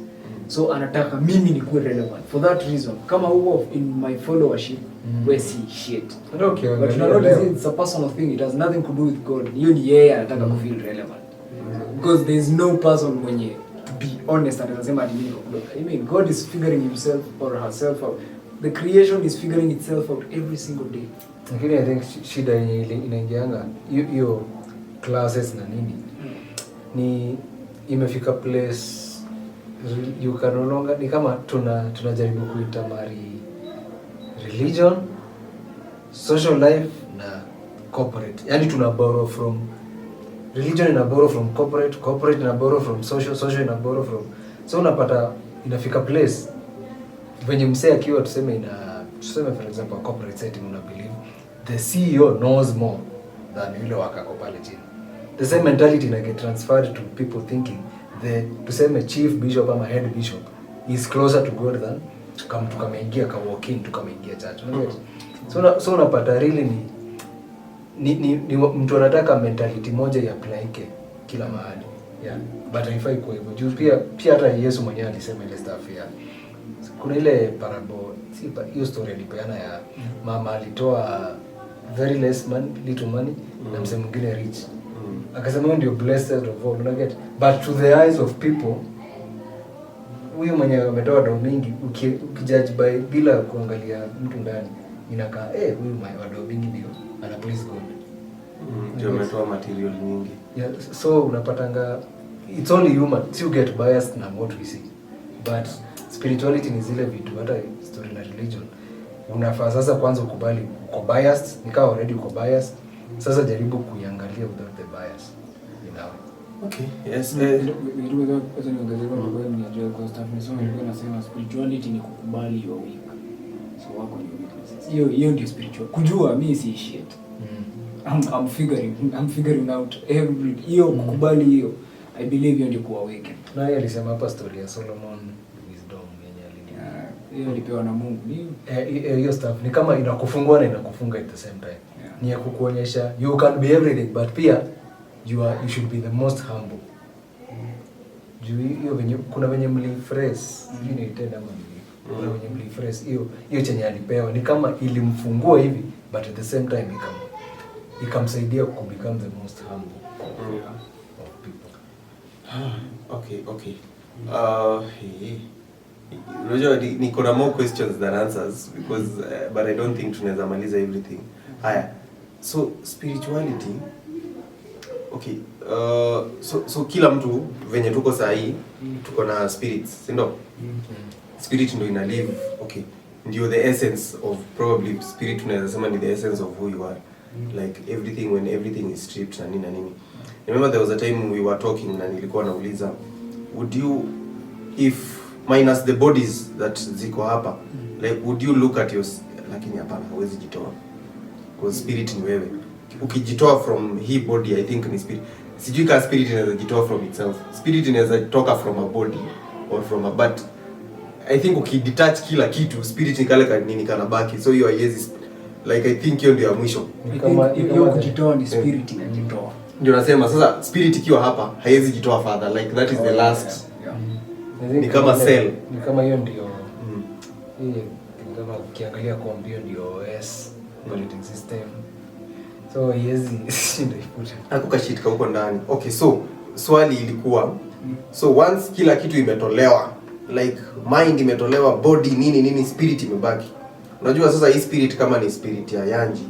So anataka mimi nikuwe relevant. For that reason, kama huo in my followership, we see shit. Okay, but it's a personal thing. It has nothing to do with God. Hiyo ni yeye anataka ku feel relevant. Because there is no person mwenye, to be honest, anasema ati mimi niko. I mean, God is figuring himself or herself out. The creation is figuring itself out every single day. Lakini I think shida inaingianga hiyo classes na nini. Ni imefika place you can no longer, ni kama tunajaribu kuita mari religion, social life na corporate. Yaani tuna borrow from religion, ina borrow from corporate ina borrow from social ina borrow from. So unapata inafika place venye msee akiwa tuseme for example a corporate setting, una believe the CEO knows more than yule wakako pale chini. The same mentality ina get transferred to people thinking the tuseme chief bishop ama head bishop is closer to God than tukameingia ka walk in tukameingia church. So unapata really ni mtu anataka mentality moja ya apply kila mahali. Yeah. But haifai kwa hivyo. Juu pia hata Yesu mwenyewe alisema ile stuff ya kuna ile parable, hiyo story alipeana ya mama alitoa very little money na msemo mwingine rich. Akasema ndio blessed of all, you get. But to the eyes of people, huyu mwenye ametoa do mingi ukijudge by bila kuangalia mtu ndani inakaa huyu mwenye do mingi ndio ana please God. Ndio ametoa material nyingi. Yeah, so unapatanga it's only human, you get biased na what we see. But spirituality ni zile vitu, hata story na religion. Unafaa sasa kwanza ukubali uko biased, nikawa already uko biased. Sasa jaribu kuiangalia without the bias. Okay. Yes. Nasema spirituality ni kukubali your weak. So wako ni weaknesses. Hiyo ndio spiritual. Kujua mimi si shit. I'm figuring out every hiyo kukubali hiyo. I believe hiyo ndio kuawaken. Na yeye alisema hapa story ya Solomon wisdom yenye hiyo ilipewa na Mungu. Hiyo stuff ni kama inakufungua na inakufunga at the same time. Ni ya kukuonyesha you can be everything but pia you should be the most humble. Hiyo venye kuna venye mliphrase hivi ni tena kuna venye mliphrase hiyo chenye alipewa ni kama ilimfungua hivi but at the same time ikamsaidia ku become the most humble of people. Okay. Unajua niko na more questions than answers because but I don't think tunaweza maliza everything. Haya. So spirituality, okay, so kila mtu venye tuko saa hii tuko na spirits, si ndio? Spirit ndio ina live, okay, ndio the essence of probably spirit tunaweza sema ni the essence of who you are, like everything when everything is stripped na nini. Remember there was a time we were talking na nilikuwa nauliza would you, if minus the bodies that ziko hapa, like would you look at your, lakini hapana hauwezi jitoa because spirit ni wewe. Ukijitoa from hii body I think ni spirit. Sijui kama spirit inaweza jitoa from itself. Spirit inaweza toka from a body or from a, but I think ukidetach kila kitu spirit ni kale nini kanabaki. So hiyo haiwezi, like I think hiyo ndio ya mwisho. Kama hiyo kujitoa ni spirit inajitoa. Ndio nasema sasa spirit ikiwa hapa haiwezi jitoa further, like that is the last. Ni kama cell. Ni kama hiyo ndio. Hii kama ukiangalia kompyuta ndio OS operating system. So yezi ndio ifuta. Hakukashitika huko ndani. Okay, so swali ilikuwa so once kila kitu imetolewa, like mind imetolewa, body nini spirit imebaki. Unajua sasa hii spirit kama ni spirit ya Yanji,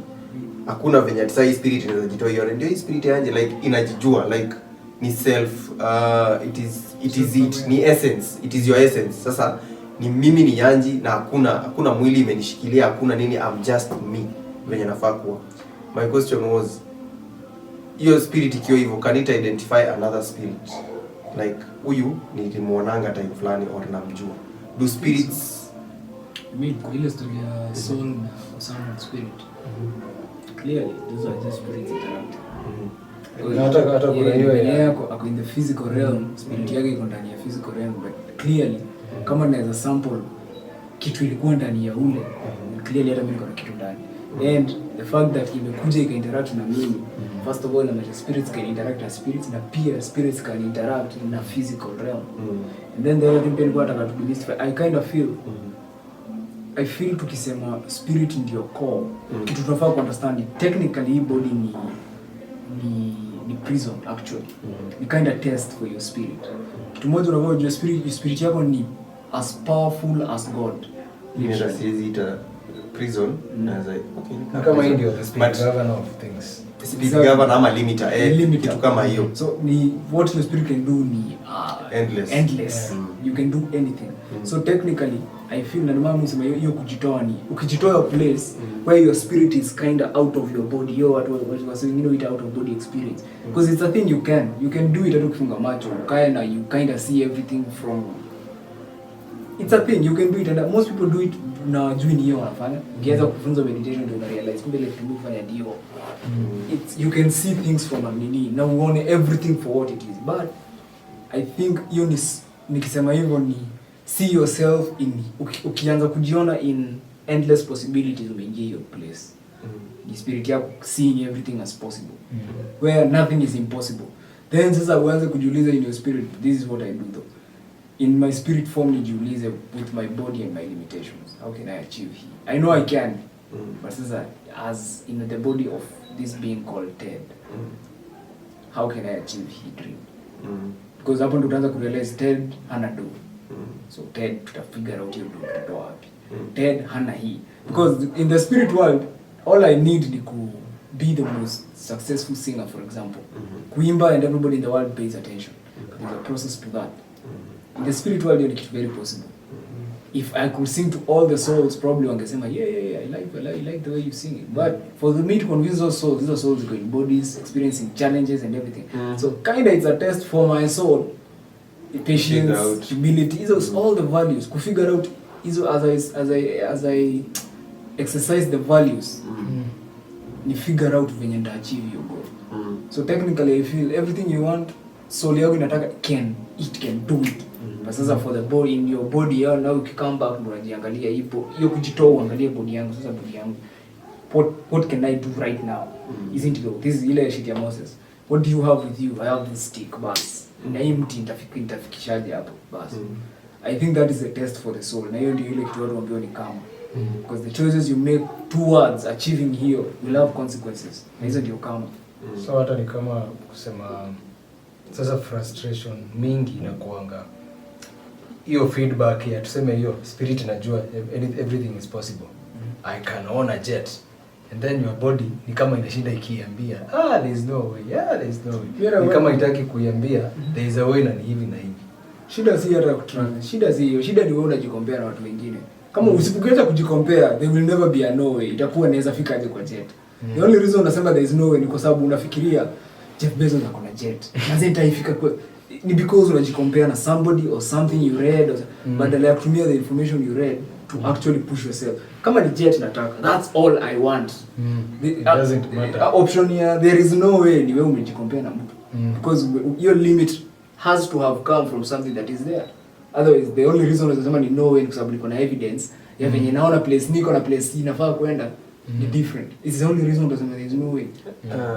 hakuna venye sasa hii spirit inaweza jitoa hiyo. Ndio hii spirit ya Yanji like inajijua, like ni self, it is ni essence, it is your essence. Sasa ni mimi ni Yanji na hakuna mwili imenishikilia, hakuna nini, I'm just me venye nafaa kuwa. My question was, your spirit ikiwa hivyo, can it identify another spirit? Like huyu nilimuonanga time fulani or namjua. Do spirits ile story ya soul and spirit? Clearly these are just spirits interacting. hata kuna hiyo yako ako in the physical realm, spirit yake iko ndani ya physical realm, but clearly kama naweza sample kitu ilikuwa ndani ya ule, clearly hata mimi niko na kitu ndani. And the fact that imekuja ika interact na mimi, first of all, na spirits can interact na spirits, na pia spirits can interact na physical realm. And then the other thing people want to demystify, I kind of feel I feel tukisema spirit ndio core, kitu tunafaa ku understand technically hii body ni prison actually. Ni kind of test for your spirit. Kitu moja unavyo spirit yako ni as powerful as God. Siwezi ita prison naweza kama hii ndio the spirit governor of things. Spirit governor ama limiter kitu kama hiyo. So ni what your spirit can do ni endless. You can do anything. So technically I feel na mama msema hiyo kujitoa ni ukijitoa place where your spirit is kind of out of your body, what was saying, you know, it out of body experience, because it's a thing you can do it hata ukifunga macho ukaenda, you kind of see everything from, it's a thing you can do it, and most people do it na juu ni hiyo wanafanya. Ukianza kufunza meditation ndio una realize kumbe ile kitu kufanya ndio it's, you can see things from a nini na uone everything for what it is. But I think hiyo ni nikisema hivyo ni see yourself in, ukianza kujiona in endless possibilities, umeingia hiyo place. The spirit yako seeing everything as possible, where nothing is impossible. Then sasa uanze kujiuliza in your spirit, this is what I do though. In my spirit form nijiulize with my body and my limitations, how can I achieve here? I know I can, but sasa as in the body of this being called Ted, how can I achieve his dream? Because hapo ndo utaanza kurealize Ted hana do. So Ted tutafigure out hiyo do tutatoa wapi. Ted hana hii. Because in the spirit world, all I need ni ku be the most successful singer, for example. Kuimba and everybody in the world pays attention. There's a process to that. In the spirit world, it's very possible. If I could sing to all the souls, probably wangesema, yeah, I like the way you sing it. But for me to convince those souls go in bodies, experiencing challenges and everything. So kinda it's a test for my soul. Patience, humility, these are all the values. To figure out as I exercise the values, ni figure out venye nita achieve your goal. So technically I feel everything you want, soul yako inataka can do it. But sasa for the body, in your body, now you come back ndo unajiangalia hiyo kujitoa, uangalie body yangu, sasa body yangu, what can I do right now? Isn't it this is ile shit ya Moses. What do you have with you? I have this stick, bas. Na hii mti nitafikishaje hapo bas. I think that is the test for the soul. Na hiyo ndio ile kitu watu ambao ni kama. Because the choices you make towards achieving here will have consequences. Na hizo ndio kama. So hata ni kama kusema sasa frustration mingi inakuanga hiyo feedback ya tuseme hiyo spirit inajua everything is possible. I can own a jet. And then your body ni kama inashinda ikiambia there is no way, there is no way. Ni kama itaki kuiambia there is a way na ni hivi na hivi. Shida si hata kutrans. Shida si hiyo. Shida ni wewe unajikompare na watu wengine. Kama usipokuacha kujikompare, there will never be a no way. Itakuwa inaweza fika aje kwa jet. The only reason unasema there is no way ni kwa sababu unafikiria Jeff Bezos ako na jet. Na itaifika kwa ni because unajikompare na somebody or something you read or badala ya kutumia the information you read to actually push yourself. Kama ni jet nataka, that's all I want. It doesn't matter. Option here, there is no way ni wewe umejikompare na mtu. Because your limit has to have come from something that is there. Otherwise, the only reason unasema ni no way ni kwa sababu niko na evidence ya venye naona place niko na place inafaa kwenda ni different. It's the only reason unasema there is no way.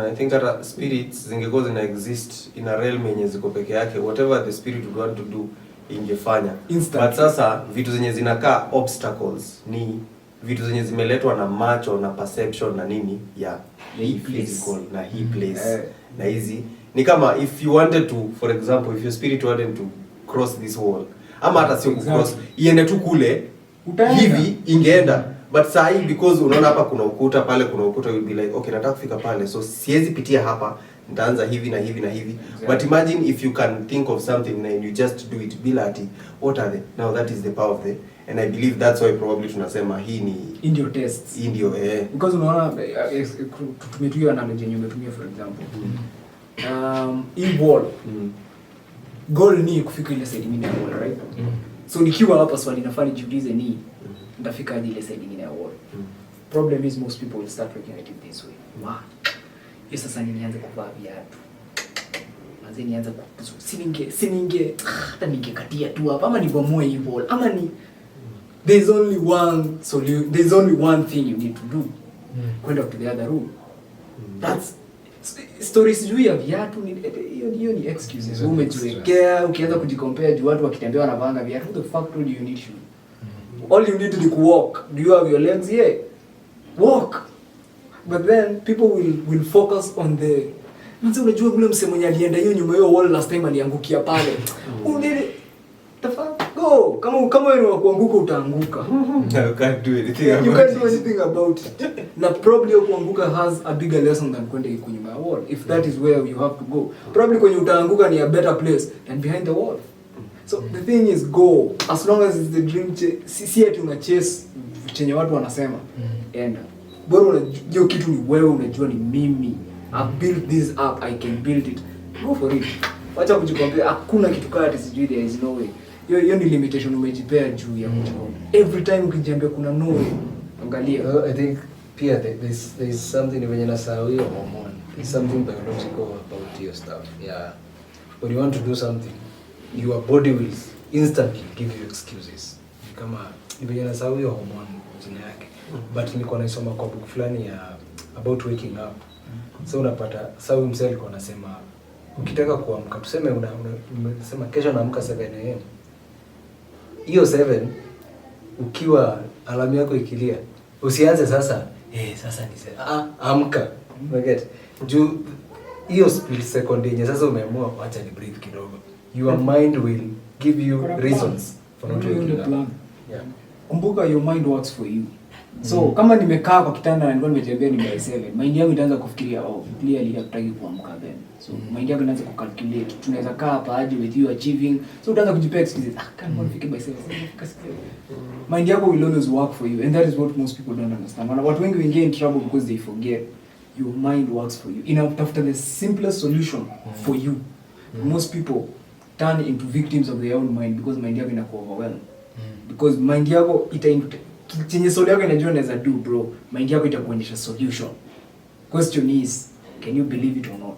I think that spirits zingekuwa zina exist in a realm yenye ziko peke yake, whatever the spirit would want to do ingefanya. But sasa vitu zenye zinakaa obstacles ni vitu zenye zimeletwa na macho na perception na nini ya hii physical na hii place na hizi ni kama if you wanted to, for example, if your spirit wanted to cross this wall ama hata sio cross iende tu kule hivi ingeenda. But saa hii because unaona hapa kuna ukuta pale kuna ukuta, you'll be like okay nataka kufika pale so siwezi pitia hapa, nitaanza hivi na hivi na hivi. Exactly. But imagine if you can think of something and you just do it bila ati what are they, now that is the power of the, and I believe that's why probably tunasema hii ni in your tests ndio because unaona tumetumia analogy yenyewe umetumia for example in wall goal ni kufika ile side nyingine ya wall, right? So nikiwa hapa swali nafaa nijiulize ni ndafika hadi ile side nyingine ya wall. Problem is most people will start looking at it this way. hiyo sasa nianze kuvaa viatu. Manze nianze sininge hata ningekatia tu hapa ama nibomoe hivyo ama ni there's only one thing you need to do. Kwenda to the other room. That's stories juu ya viatu ni hiyo ni excuses. Umejiwekea ukianza kujicompare juu watu wakitembea wanavanga viatu. Who the fuck do you need shoe? All you need to do walk. Do you have your legs? Yeah. Walk. But then people will focus on the unajua ule msemo mwenye alienda hiyo nyuma hiyo wall last time aliangukia pale. Unile the fuck go. Kama wewe wa kuanguka utaanguka. You can't do anything about it. You can't do anything about it. Na probably kuanguka has a bigger lesson than kwenda kunyuma ya wall. If that is where you have to go. Probably kwenye utaanguka ni a better place than behind the wall. So the thing is go. As long as it's the dream si ati una chase chenye watu wanasema. Enda. Bora unajua kitu ni wewe unajua ni mimi. I've built this up, I can build it. Go for it. Wacha kujikwambia hakuna kitu kati sijui there is no way. Hiyo ni limitation umejipea juu ya kujikwambia. Every time ukijiambia kuna no way, angalia. I think pia there's something when you say hormone. There's something biological about your stuff. Yeah. When you want to do something, your body will instantly give you excuses. Kama when you say hormone jina yake. But nilikuwa nasoma kwa book fulani ya about waking up. So unapata sawa mzee alikuwa anasema ukitaka kuamka tuseme unasema kesho naamka 7 am. Hiyo 7 ukiwa alamu yako ikilia usianze sasa sasa ni amka. Unaget? Juu hiyo split second yenye sasa umeamua acha ni breathe kidogo. Your mind will give you reasons for not waking up. Yeah. Kumbuka your mind works for you. So kama nimekaa kwa kitanda na nilikuwa nimetembea ni by 7, mind yangu itaanza kufikiria clearly hataki kuamka then. So mind yangu inaanza kucalculate tunaweza kaa hapa aje with you achieving. So utaanza kujipea excuses. Kama nifike by 7. Mind yako will always work for you and that is what most people don't understand. Watu wengi wengine in trouble because they forget your mind works for you. Inatafuta the simplest solution for you. Most people turn into victims of their own mind because mind yako inakuwa overwhelmed. Because mind yako chenye soul yako inajua inaweza do bro, mind yako itakuonyesha solution. Question is, can you believe it or not?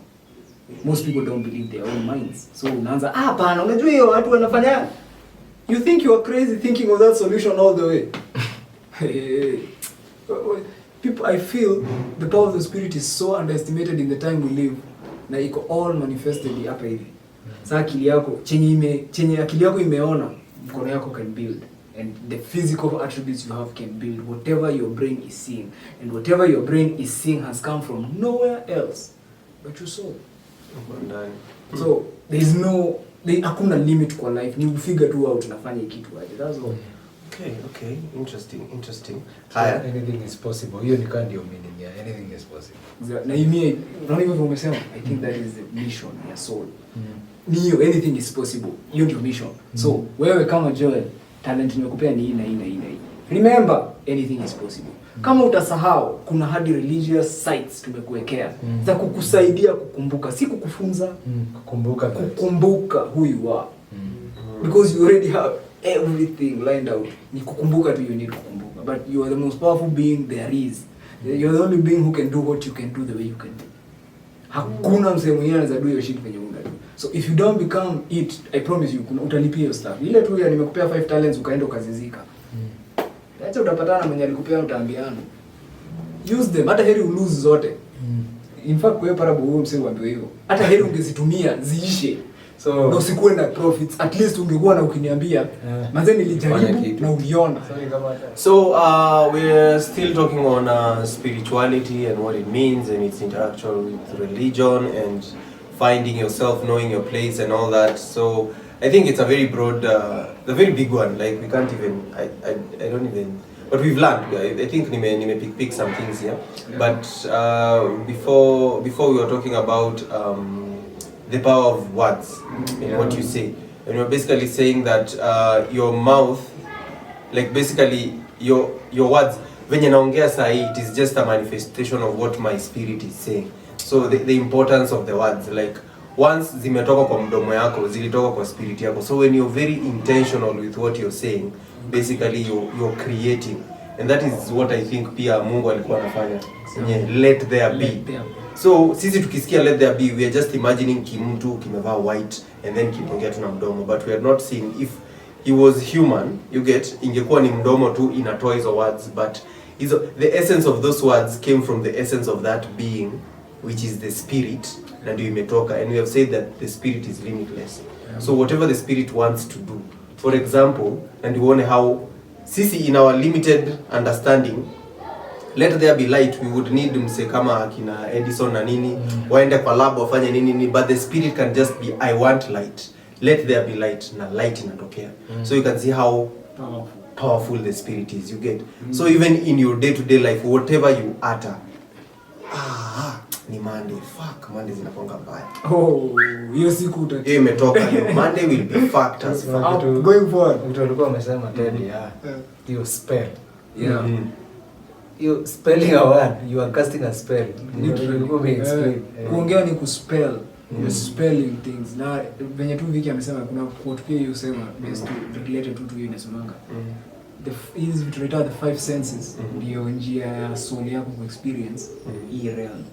Most people don't believe their own minds. So unaanza hapana, unajua hiyo watu wanafanya. You think you are crazy thinking of that solution all the way. People, I feel the power of the spirit is so underestimated in the time we live. Na iko all manifested hapa hivi. Sasa akili yako chenye akili yako imeona, mkono yako can build. And the physical attributes you have can build whatever your brain is seeing. And whatever your brain is seeing has come from nowhere else but your soul. So hakuna limit kwa life. Ni ufigure tu out unafanya kitu aje. That's all. Okay. Interesting. Anything is possible. Hiyo ni kind of meaning. Yeah, anything is possible. Na hii unaona hivyo umesema, I think that is the mission ya soul. Niyo anything is possible. Hiyo ndio mission. So wewe kama Joel talent nimekupea ni hii. Remember, anything is possible. Kama utasahau, kuna hadi religious sites tumekuwekea za kukusaidia kukumbuka, si kukufunza, kukumbuka who you are. Because you already have everything lined out. Ni kukumbuka tu you need kukumbuka. But you are the most powerful being there is. You are the only being who can do what you can do the way you can do. Hakuna msemo mwingine anaweza do your shit venye unajua. So if you don't become it, I promise you utalipia hiyo stuff. Ile tu ya nimekupea 5 talents ukaenda ukazizika. Acha utapatana mwenye alikupea utaambiana. Use them, hata heri lose zote. In fact kwa parable huo msemo ambao hivyo. Hata heri ungezitumia ziishe. So na usikuwe na profits. At least ungekuwa na ukiniambia manze nilijaribu na uliona. So we're still talking on spirituality and what it means and its interaction with religion and finding yourself, knowing your place and all that. So I think it's a very broad, a very big one. Like we can't even, I don't even, but we've learned. I think nime pick some things here. But before we were talking about the power of words in what you say, and you're basically saying that your mouth, like basically your words, when you naongea sahi, it is just a manifestation of what my spirit is saying. So the importance of the words, like once zimetoka kwa mdomo yako, zilitoka kwa spirit yako. So when you're very intentional with what you're saying, basically you're creating. and that is what I think pia Mungu alikuwa anafanya. Let there be. So sisi tukisikia let there be, we are just imagining kimtu kimevaa white and then kimeongea tu na mdomo, but we are not seeing if he was human, you get, ingekuwa ni mdomo tu inatoa hizo words, but the essence of those words came from the essence of that being, which is the spirit, na ndio imetoka, and we have said that the spirit is limitless. So whatever the spirit wants to do, for example, and we want how sisi in our limited understanding, let there be light, we would need mse kama akina Edison na nini, waende kwa lab wafanye nini, but the spirit can just be, I want light, let there be light, na light inatokea. So you can see how powerful the spirit is, you get. So even in your day-to-day life, whatever you utter, ni Monday, fuck, Monday zinakonga mbaya. Hiyo siku hiyo imetoka, Monday will be fucked as fuck. Going forward. Mtu alikuwa amesema Teddy, hiyo spell. You spelling a word, you are casting a spell. Kuongea ni kuspell. You're spelling things. Na venye tu Vicky amesema kuna quote pia hiyo sema based related to hiyo inasemanga. Is vitu the five senses ndio njia ya soul yako ku experience hii realm.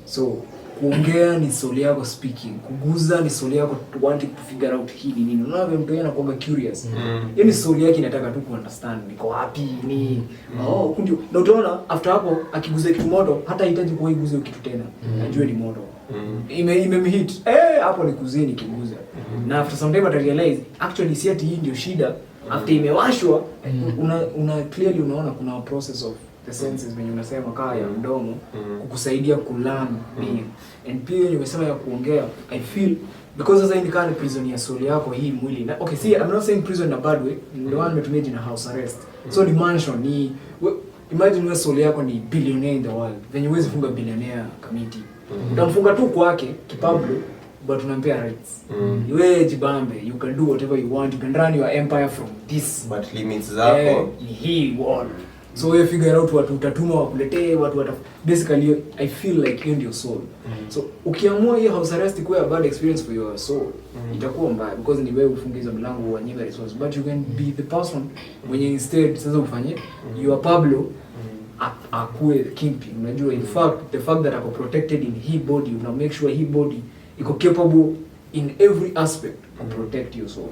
So kuongea ni soul yako speaking, kuguza ni soul yako wanting to figure out hii ni nini. Unaona mtu yeye anakuwa curious. Yaani soul yake inataka tu ku understand niko wapi ni. Ndio. Na utaona after hapo akiguza kitu moto hata hitaji kuiguza kitu tena. Najua ni moto. Imemhit. Hapo ni kuzini kiguza. Na after some time ata realize actually si ati hii ndio shida. After imewashwa una clearly unaona kuna process of the senses when unasema kaa ya mdomo kukusaidia kulearn being. And pia nimesema ya kuongea, I feel because sasa hii ni kama prison ya soul yako hii mwili. Na okay, see, I'm not saying prison in a bad way. The one nimetumia jina house arrest. So ni mansion, ni imagine wewe soul yako ni billionaire in the world. Venye huwezi funga billionaire committee. Utamfunga tu kwake kipablo, but unampea rights. Wewe jibambe, you can do whatever you want. You can run your empire from this. But limits zako ni hii world. So we figure out watu utatuma wakuletee watu basically I feel like you and your soul. So ukiamua hiyo house arrest ikuwe a bad experience for your soul, itakuwa mbaya because ni wewe ufungiza mlango wa nyinga resource, but you can be the person mwenye instead sasa ufanye your Pablo akuwe kingpin. Unajua in fact the fact that ako protected in his body, una make sure his body iko capable in every aspect to protect your soul.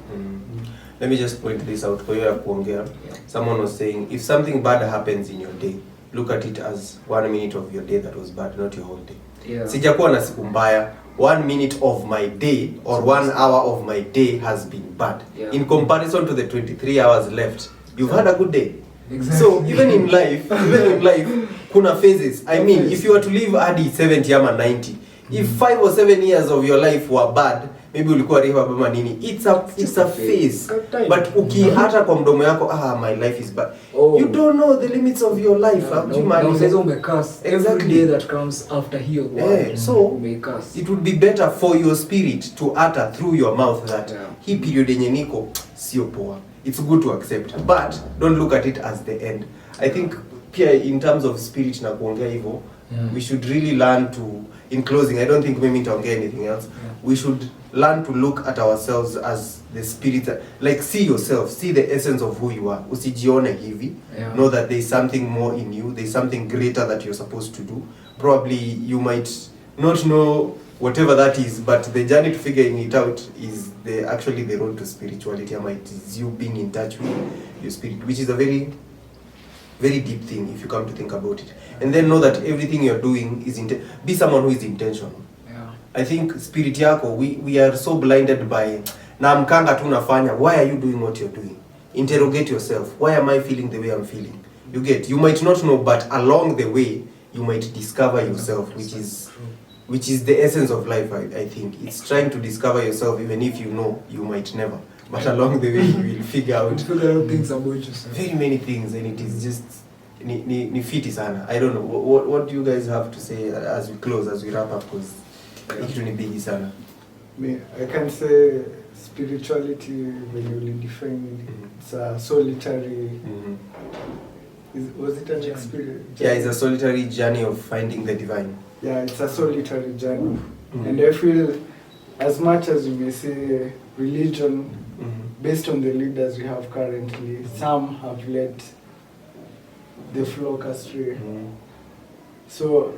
Let me just point this out for you ya kuongea. Someone was saying if something bad happens in your day, look at it as 1 minute of your day that was bad, not your whole day. Sijakuwa na siku mbaya. 1 minute of my day or 1 hour of my day has been bad. In comparison to the 23 hours left, you've had a good day. Exactly. So even in life, kuna phases. I mean, if you were to live hadi 70 ama 90, if 5 or 7 years of your life were bad, maybe ulikuwa reha baba nini, it's a phase. But hata kwa mdomo yako my life is bad, you don't know the limits of your life. Every day that comes after here so it would be better for your spirit to utter through your mouth that hii period yenye niko sio poa. It's good to accept, but don't look at it as the end. I think pia in terms of spirit na kuongea hivyo, we should really learn to, in closing, I don't think mimi nitaongea anything else. We should learn to look at ourselves as the spirit, like see yourself, see the essence of who you are. Usijione hivi. Know that there is something more in you, there is something greater that you're supposed to do. Probably you might not know whatever that is, but the journey to figuring it out is actually the road to spirituality. It is you being in touch with your spirit, which is a very, very deep thing if you come to think about it. And then know that everything you're doing is be someone who is intentional. I think spirit yako, we are so blinded by na mkanga tu nafanya. Why are you doing what you're doing? Interrogate yourself. Why am I feeling the way I'm feeling? You might not know, but along the way you might discover yourself, which is the essence of life. I think it's trying to discover yourself, even if you know you might never, but along the way you will figure out things about yourself, very many things, and it is just ni fiti sana. I don't know what do you guys have to say as we close, as we wrap up, because kitu ni big sana. I can say spirituality, when you define it's a solitary was it an experience? It's a solitary journey of finding the divine. It's a solitary journey. And I feel as much as you may say religion, based on the leaders we have currently, some have led the flock astray. So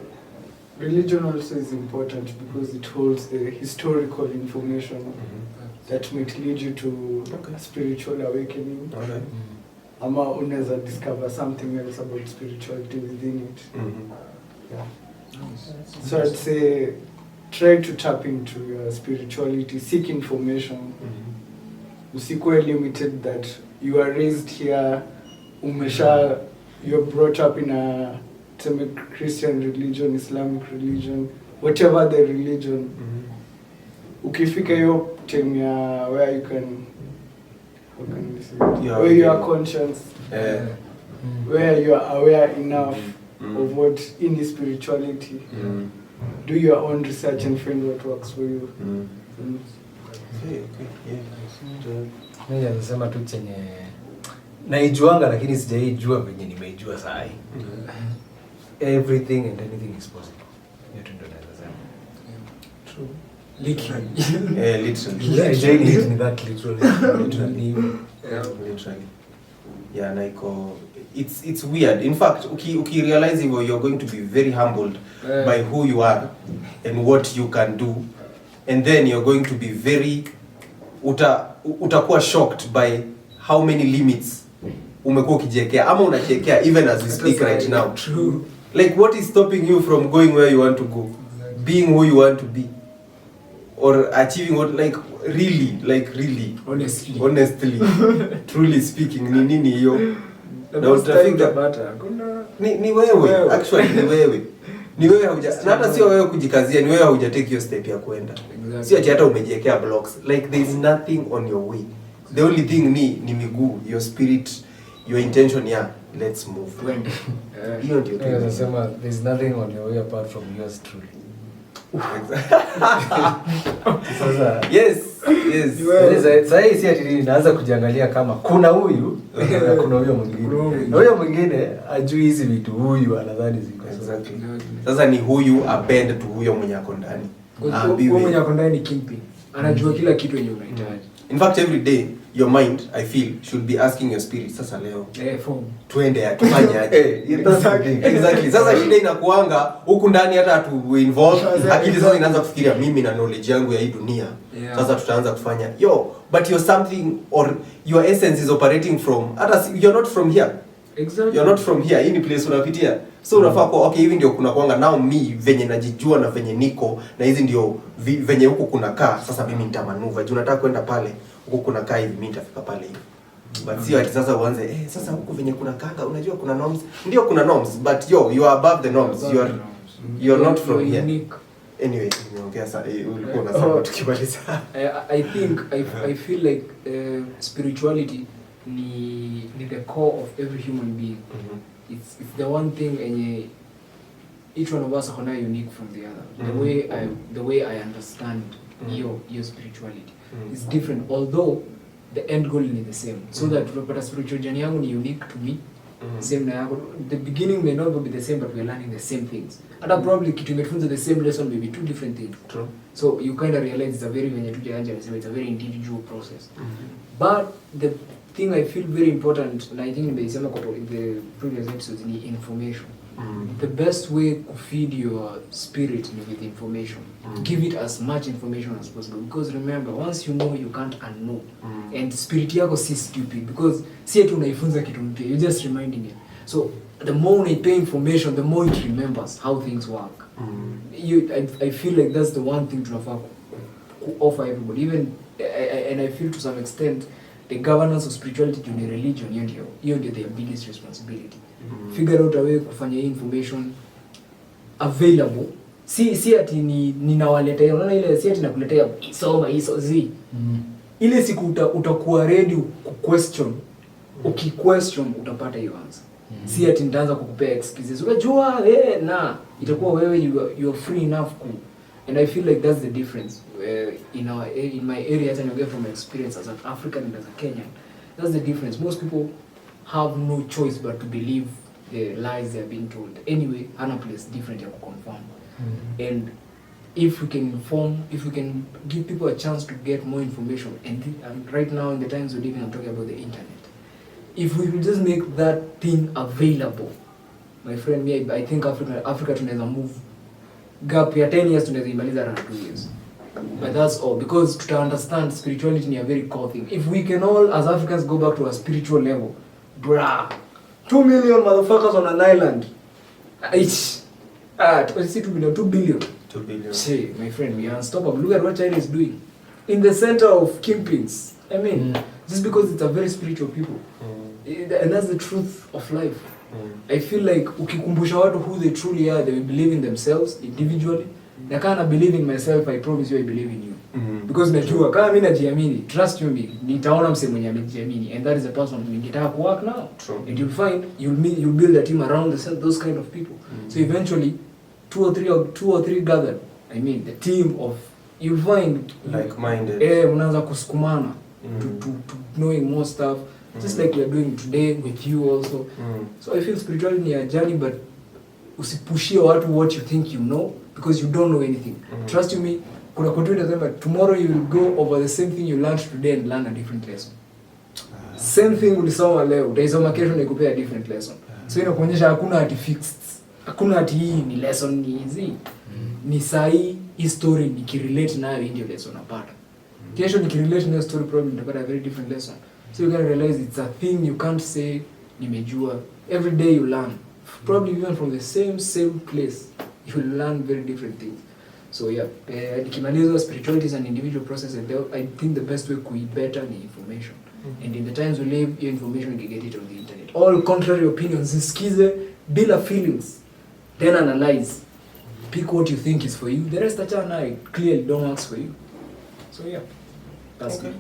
religion also is important because it holds the historical information that might lead you to a spiritual awakening. Okay. Ama unaweza discover something else about spirituality within it. Yeah. So I'd say try to tap into your spirituality, seek information. Usikuwe limited that you are raised here, you're brought up in a Christian religion, Islamic religion, whatever the religion. Ukifika hiyo time ya where you can, how can we say it? Yeah, where you are conscious, where you are aware enough of what in spirituality. Do your own research and find what works for you. Okay, yeah. Mimi nasema tu chenye naijuanga lakini sijaijua venye nimeijua saa hii. Everything and anything is possible. Hiyo tu ndio naweza sema. True. Literally. Literally. Ni that literally. Literally. Yeah, Naiko. It's weird. In fact, uki realize you're going to be very humbled by who you are and what you can do, and then you're going to be very utakuwa shocked by how many limits umekuwa ukijiwekea ama unajiwekea even as we speak right now. True. Like what is stopping you from going where you want to go, being who you want to be, or achieving what, like really honestly truly speaking, ni nini hiyo? Na utafika ni wewe actually ni wewe hauja, na hata sio wewe kujikazia, ni wewe hauja take your step ya kwenda. Sio ati hata umejiwekea blocks, like there is nothing on your way. The only thing ni miguu, your spirit, your intention. Yeah, let's move. Hiyo ndio tunasema there is nothing on your way apart from yours truly. Sasa yes. Sasa hii si ati ninaanza kujiangalia kama kuna huyu na kuna huyo mwingine. Huyo mwingine ajui hizi vitu, huyu anadhani ziko. Exactly. Sasa ni huyu abend to huyo mwenye ako ndani. Huyo mwenye ako ndani ni kingpin. Anajua kila kitu yenye unahitaji. In fact, every day your mind, I feel, should be asking your spirit, sasa leo tuende tufanye aje. Exactly. Sasa shida inakuanga huku ndani, hata tu involve akili sasa inaanza kufikiria mimi na knowledge yangu ya hii dunia. Sasa tutaanza kufanya but you're something, or your essence is operating from, hata you're not from here. Exactly. You're not from here. Hii ni place unapitia. So unafaa kwa okay, hivi ndio kuna kuanga now me venye najijua na venye niko, na hizi ndio venye huko kuna kaa. Sasa mimi nitamanuva. Juu nataka kwenda pale, huko kuna kaa hivi, mimi nitafika pale hivi. But sio ati sasa uanze sasa huko venye kuna kanga, unajua kuna norms. Ndio kuna norms, but you are above the norms. You're not from here. Unique. Anyway, nimeongea sasa, ulikuwa unasema tukimaliza. I feel like spirituality ni the core of every human being. It's the one thing and each one of us are unique from the other. The way I understand your spirituality is different, although the end goal is the same. So that the spiritual journey yangu ni unique to me. Same na yako. The beginning may not be the same, but we are learning the same things. And probably kitu imefunza the same lesson, maybe two different things. True. So you kind of realize it's a very it's a very individual process. But the thing I feel very important, and I think in the previous episodes, is information. The best way to feed your spirit with information. Give it as much information as possible. Because remember, once you know, you can't unknow. And spirit yako si stupid. Because si eti unaifunza kitu mpya, you're just reminding it. So the more you pay information, the more it remembers how things work. I feel like that's the one thing to offer everybody. Even and I feel to some extent the governance of spirituality to the religion, hiyo ndio their biggest responsibility. Figure out a way kufanya hii information available. Si ati ninawaletea, unaona ile si ati nakuletea soma hizo ile siku utakuwa ready ku question. Uki-question utapata hiyo answer. Si ati nitaanza kukupea excuses. Unajua na itakuwa wewe you are free enough and I feel like that's the difference in my area, and I get from my experience as an African and as a Kenyan. That's the difference. Most people have no choice but to believe the lies they are being told. Anyway, hana place different ya kuconfirm. And if we can if we can give people a chance to get more information, and right now in the times we're living, I'm talking about the internet. If we will just make that thing available my friend, I think Africa tunaweza move gap ya 10 years tunaweza imaliza around 2 years. But that's all, because to understand spirituality is a very core thing. If we can all as Africans go back to a spiritual level, bruh, 2 million motherfuckers on an island. It's 2 billion. 2 billion. Say, my friend, we are unstoppable. Look at what China is doing. In the center of kingpins. I mean, just because it's a very spiritual people. And that's the truth of life. I feel like ukikumbusha watu who they truly are, they will believe in themselves individually. I can't believe in myself, I promise you I believe in you. Because najua kama mimi najiamini, trust you me, nitaona mse mwenye amejiamini, and that is the person ningetaka ku work now. True. And you'll find you'll build a team around those kind of people. So eventually 2 or 3 gathered. I mean the team of, you'll find like-minded. Mnaanza kusukumana to knowing more stuff. Just like we are doing today with you also. So I feel spirituality ni a journey, but usipushie watu what you think you know, because you don't know anything. Trust me, kuna continue to say, tomorrow you will go over the same thing you learned today and learn a different lesson. Same thing ulisoma leo, utaisoma kesho na ikupea a different lesson. So inakuonyesha hakuna ati fixed. Hakuna ati hii ni lesson ni hizi. Ni sahi history nikirelate nayo ndio lesson napata. Kesho nikirelate na story problem nitapata a very different lesson. So you gotta realize it's a thing you can't say nimejua. Every day you learn. Probably even from the same place, you will learn very different things. So yeah, nikimaliza spirituality is an individual process, and I think the best way kuibeta ni information. And in the times we live, your information you get it on the internet. All contrary opinions, zisikize bila feelings, then analyze. Pick what you think is for you. The rest achana, clearly don't work for you. So yeah, that's okay. good.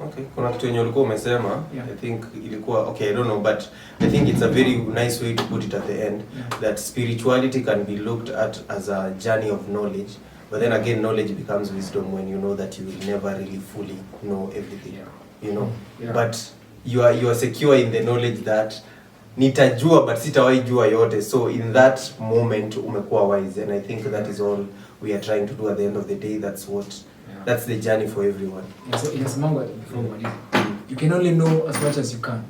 Okay, kuna kitu yenye ulikuwa umesema, Yeah. I think ilikuwa, okay, I don't know, but I think it's a very nice way to put it at the end, that spirituality can be looked at as a journey of knowledge, but then again, knowledge becomes wisdom when you know that you will never really fully know everything, you know, but you are secure in the knowledge that nitajua but sitawahi jua yote, so in that moment umekuwa wise, and I think that is all we are trying to do at the end of the day. That's the journey for everyone. Yes, Manga, before you can only know as much as you can.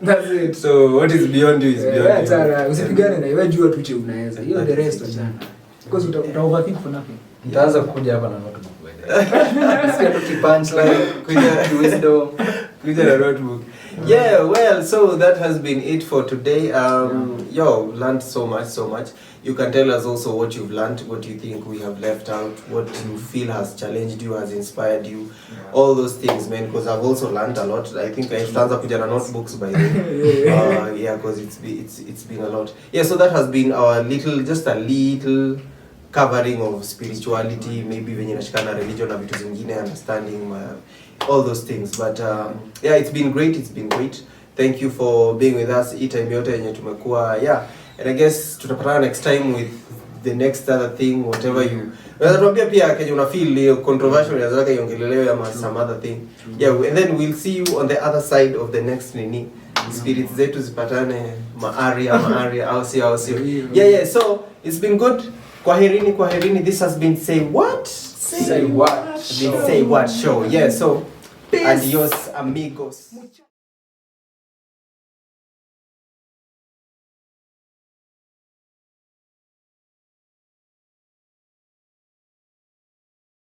That's it. So what is beyond you is beyond you. Usipigane na wewe, jua tuche unaweza. Hiyo the rest achana. Because uta overthink for nothing. Nitaanza kuja hapa na notebook wewe. Sikia punchline, wisdom. Kuja na notebook. Yeah, well, so that has been it for today. Yo, learned so much. You can tell us also what you've learned, what you think we have left out, what you feel has challenged you, has inspired you, all those things, man, because I've also learned a lot. I think I stanza kuja na notebooks by the way. Yeah, because it's been a lot. Yeah, so that has been our just a little covering of spirituality, maybe venye nashikana religion na vitu zingine, understanding all those things. But yeah, it's been great. Thank you for being with us. Hii time yote yenye tumekuwa, yeah. And I guess tutapatana next time with the next other thing, whatever you. Unaweza tuambia pia kenye una feel controversial yazaka iongelelewe ama some other thing. Yeah, and then we'll see you on the other side of the next nini. Spirits zetu zipatane maaria au sio. Yeah, so it's been good. Kwaherini. This has been Say What? Say What show. Yeah, so peace. Adios amigos.